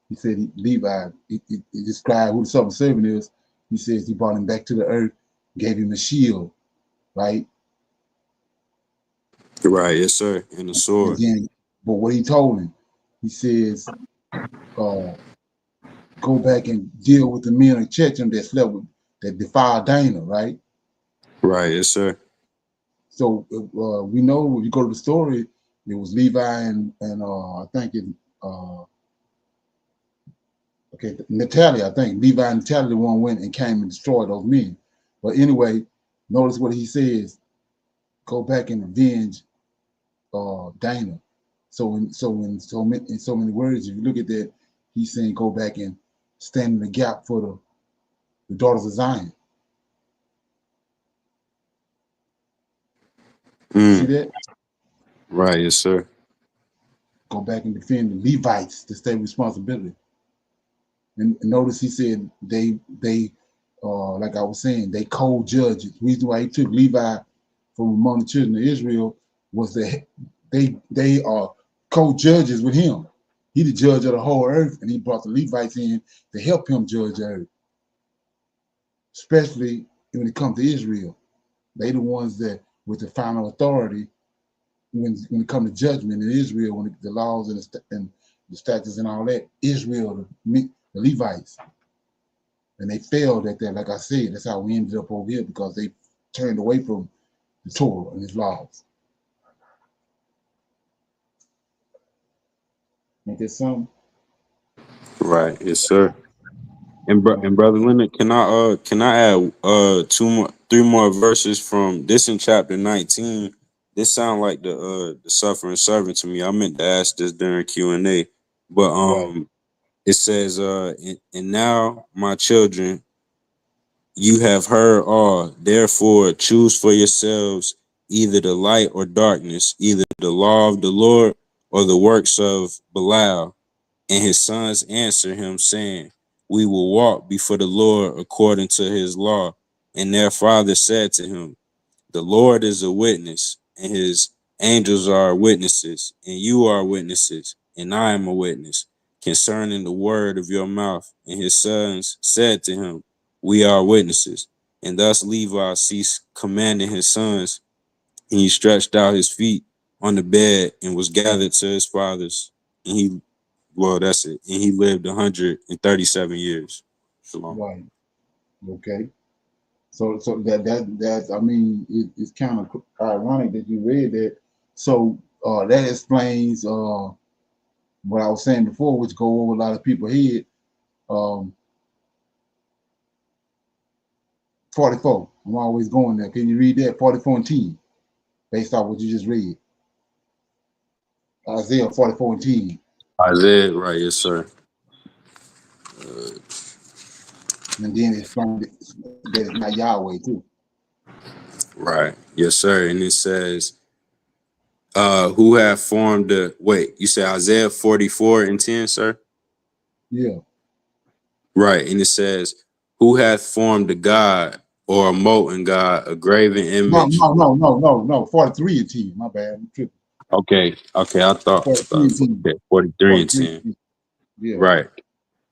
he said Levi, it described who the son of servant is. He says he brought him back to the earth, gave him a shield, right? Right, yes, sir. And the sword. Again, but what he told him, he says, go back and deal with the men of Chechem that slept with, that defiled Dinah, right? Right, yes, sir. So we know if you go to the story, it was Levi and I think it Natalia, I think Levi and Natalia the one went and came and destroyed those men. But anyway, notice what he says: go back and avenge Dinah. So in so many words, if you look at that, he's saying go back and stand in the gap for the daughters of Zion. See that? Right, yes, sir. Go back and defend the Levites to stay responsibility. And notice he said they like I was saying, they co-judges. The reason why he took Levi from among the children of Israel was that they are co-judges with him. He the judge of the whole earth, and he brought the Levites in to help him judge the earth. Especially when it comes to Israel. They the ones that with the final authority when it comes to judgment in Israel, when the laws and the statutes and all that, Israel, the Levites. And they failed at that. Like I said, that's how we ended up over here, because they turned away from the Torah and its laws. Ain't that something? Right, yes, sir. And Brother Leonard, can I add three more verses from this in chapter 19? This sound like the suffering servant to me. I meant to ask this during Q&A, but it says and now my children, you have heard all. Therefore, choose for yourselves either the light or darkness, either the law of the Lord or the works of Belial. And his sons answered him, saying, we will walk before the Lord according to his law. And their father said to him, the Lord is a witness, and his angels are witnesses, and you are witnesses, and I am a witness concerning the word of your mouth. And his sons said to him, we are witnesses. And thus Levi ceased commanding his sons, and he stretched out his feet on the bed and was gathered to his fathers. And that's it. And he lived 137 years. Shalom. Right. Okay. So that I mean, it's kind of ironic that you read that. So that explains what I was saying before, which go over a lot of people's head. 44. I'm always going there. Can you read that? 44 and 10, based off what you just read. Isaiah 44 and 10. Isaiah, right, yes, sir. And then explain that it's not Yahweh too. Right. Yes, sir. And it says, who have formed the wait, you said Isaiah 44:10, sir? Yeah. Right. And it says, who hath formed a god or a molten god, a graven image? No. 43 and 10. My bad. I'm tripping. Okay. I thought 43 and 10. okay, 43 and 43 10. and 10. Yeah. Right.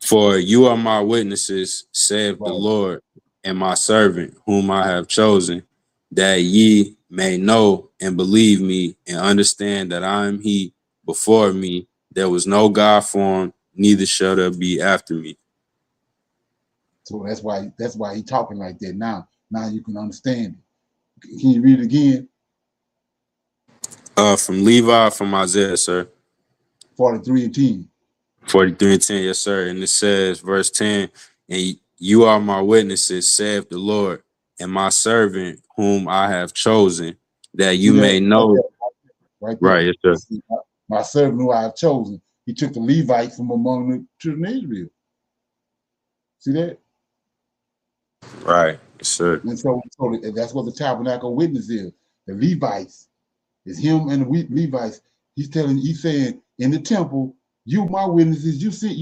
For you are my witnesses, saith the Right. Lord, and my servant, whom I have chosen, that ye may know and believe me and understand that I am he. Before me there was no God formed, neither shall there be after me. So that's why he talking like that now. Now you can understand it. Can you read it again? From Levi, from Isaiah, sir. 43 and 10. 43 and 10, yes, sir. And it says, verse 10, and you are my witnesses, saith the Lord, and my servant, whom I have chosen, that you See that? may know. Right there. Right, yes, sir. See, my servant who I have chosen. He took the Levites from among the children of Israel. See that? Right, yes, sir. And so that's what the tabernacle witness is. The Levites is him and the Levites. He's saying in the temple, you my witnesses. You see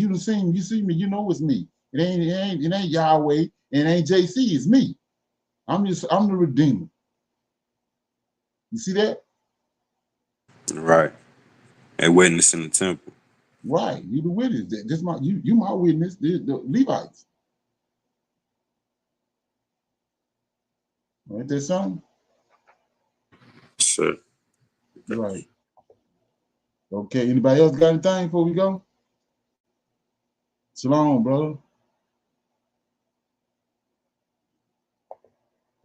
me. You know it's me. It ain't Yahweh. It ain't JC. It's me. I'm the Redeemer. You see that? Right. A witness in the temple. Right. You the witness. This you my witness. The Levites. Ain't that something? Sure. Right. Okay. Anybody else got anything before we go? Shalom, brother.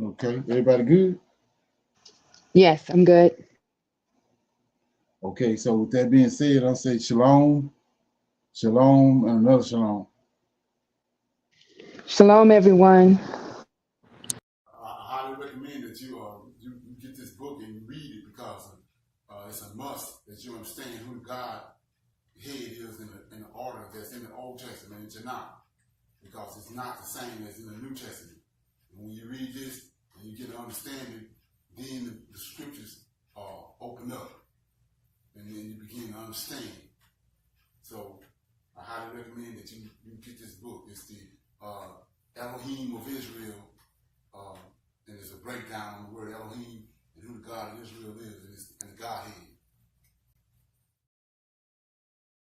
Okay. Everybody good? Yes, I'm good. Okay. So with that being said, I'll say shalom, shalom, and another shalom. Shalom, everyone. I highly recommend that you get this book and you read it because it's a must that you understand who God head is in the order that's in the Old Testament and Tanakh, because it's not the same as in the New Testament. And when you read this and you get an understanding, then the scriptures open up and then you begin to understand. So I highly recommend that you get this book. It's the Elohim of Israel. And there's a breakdown on the word Elohim and who the God of Israel is and the Godhead.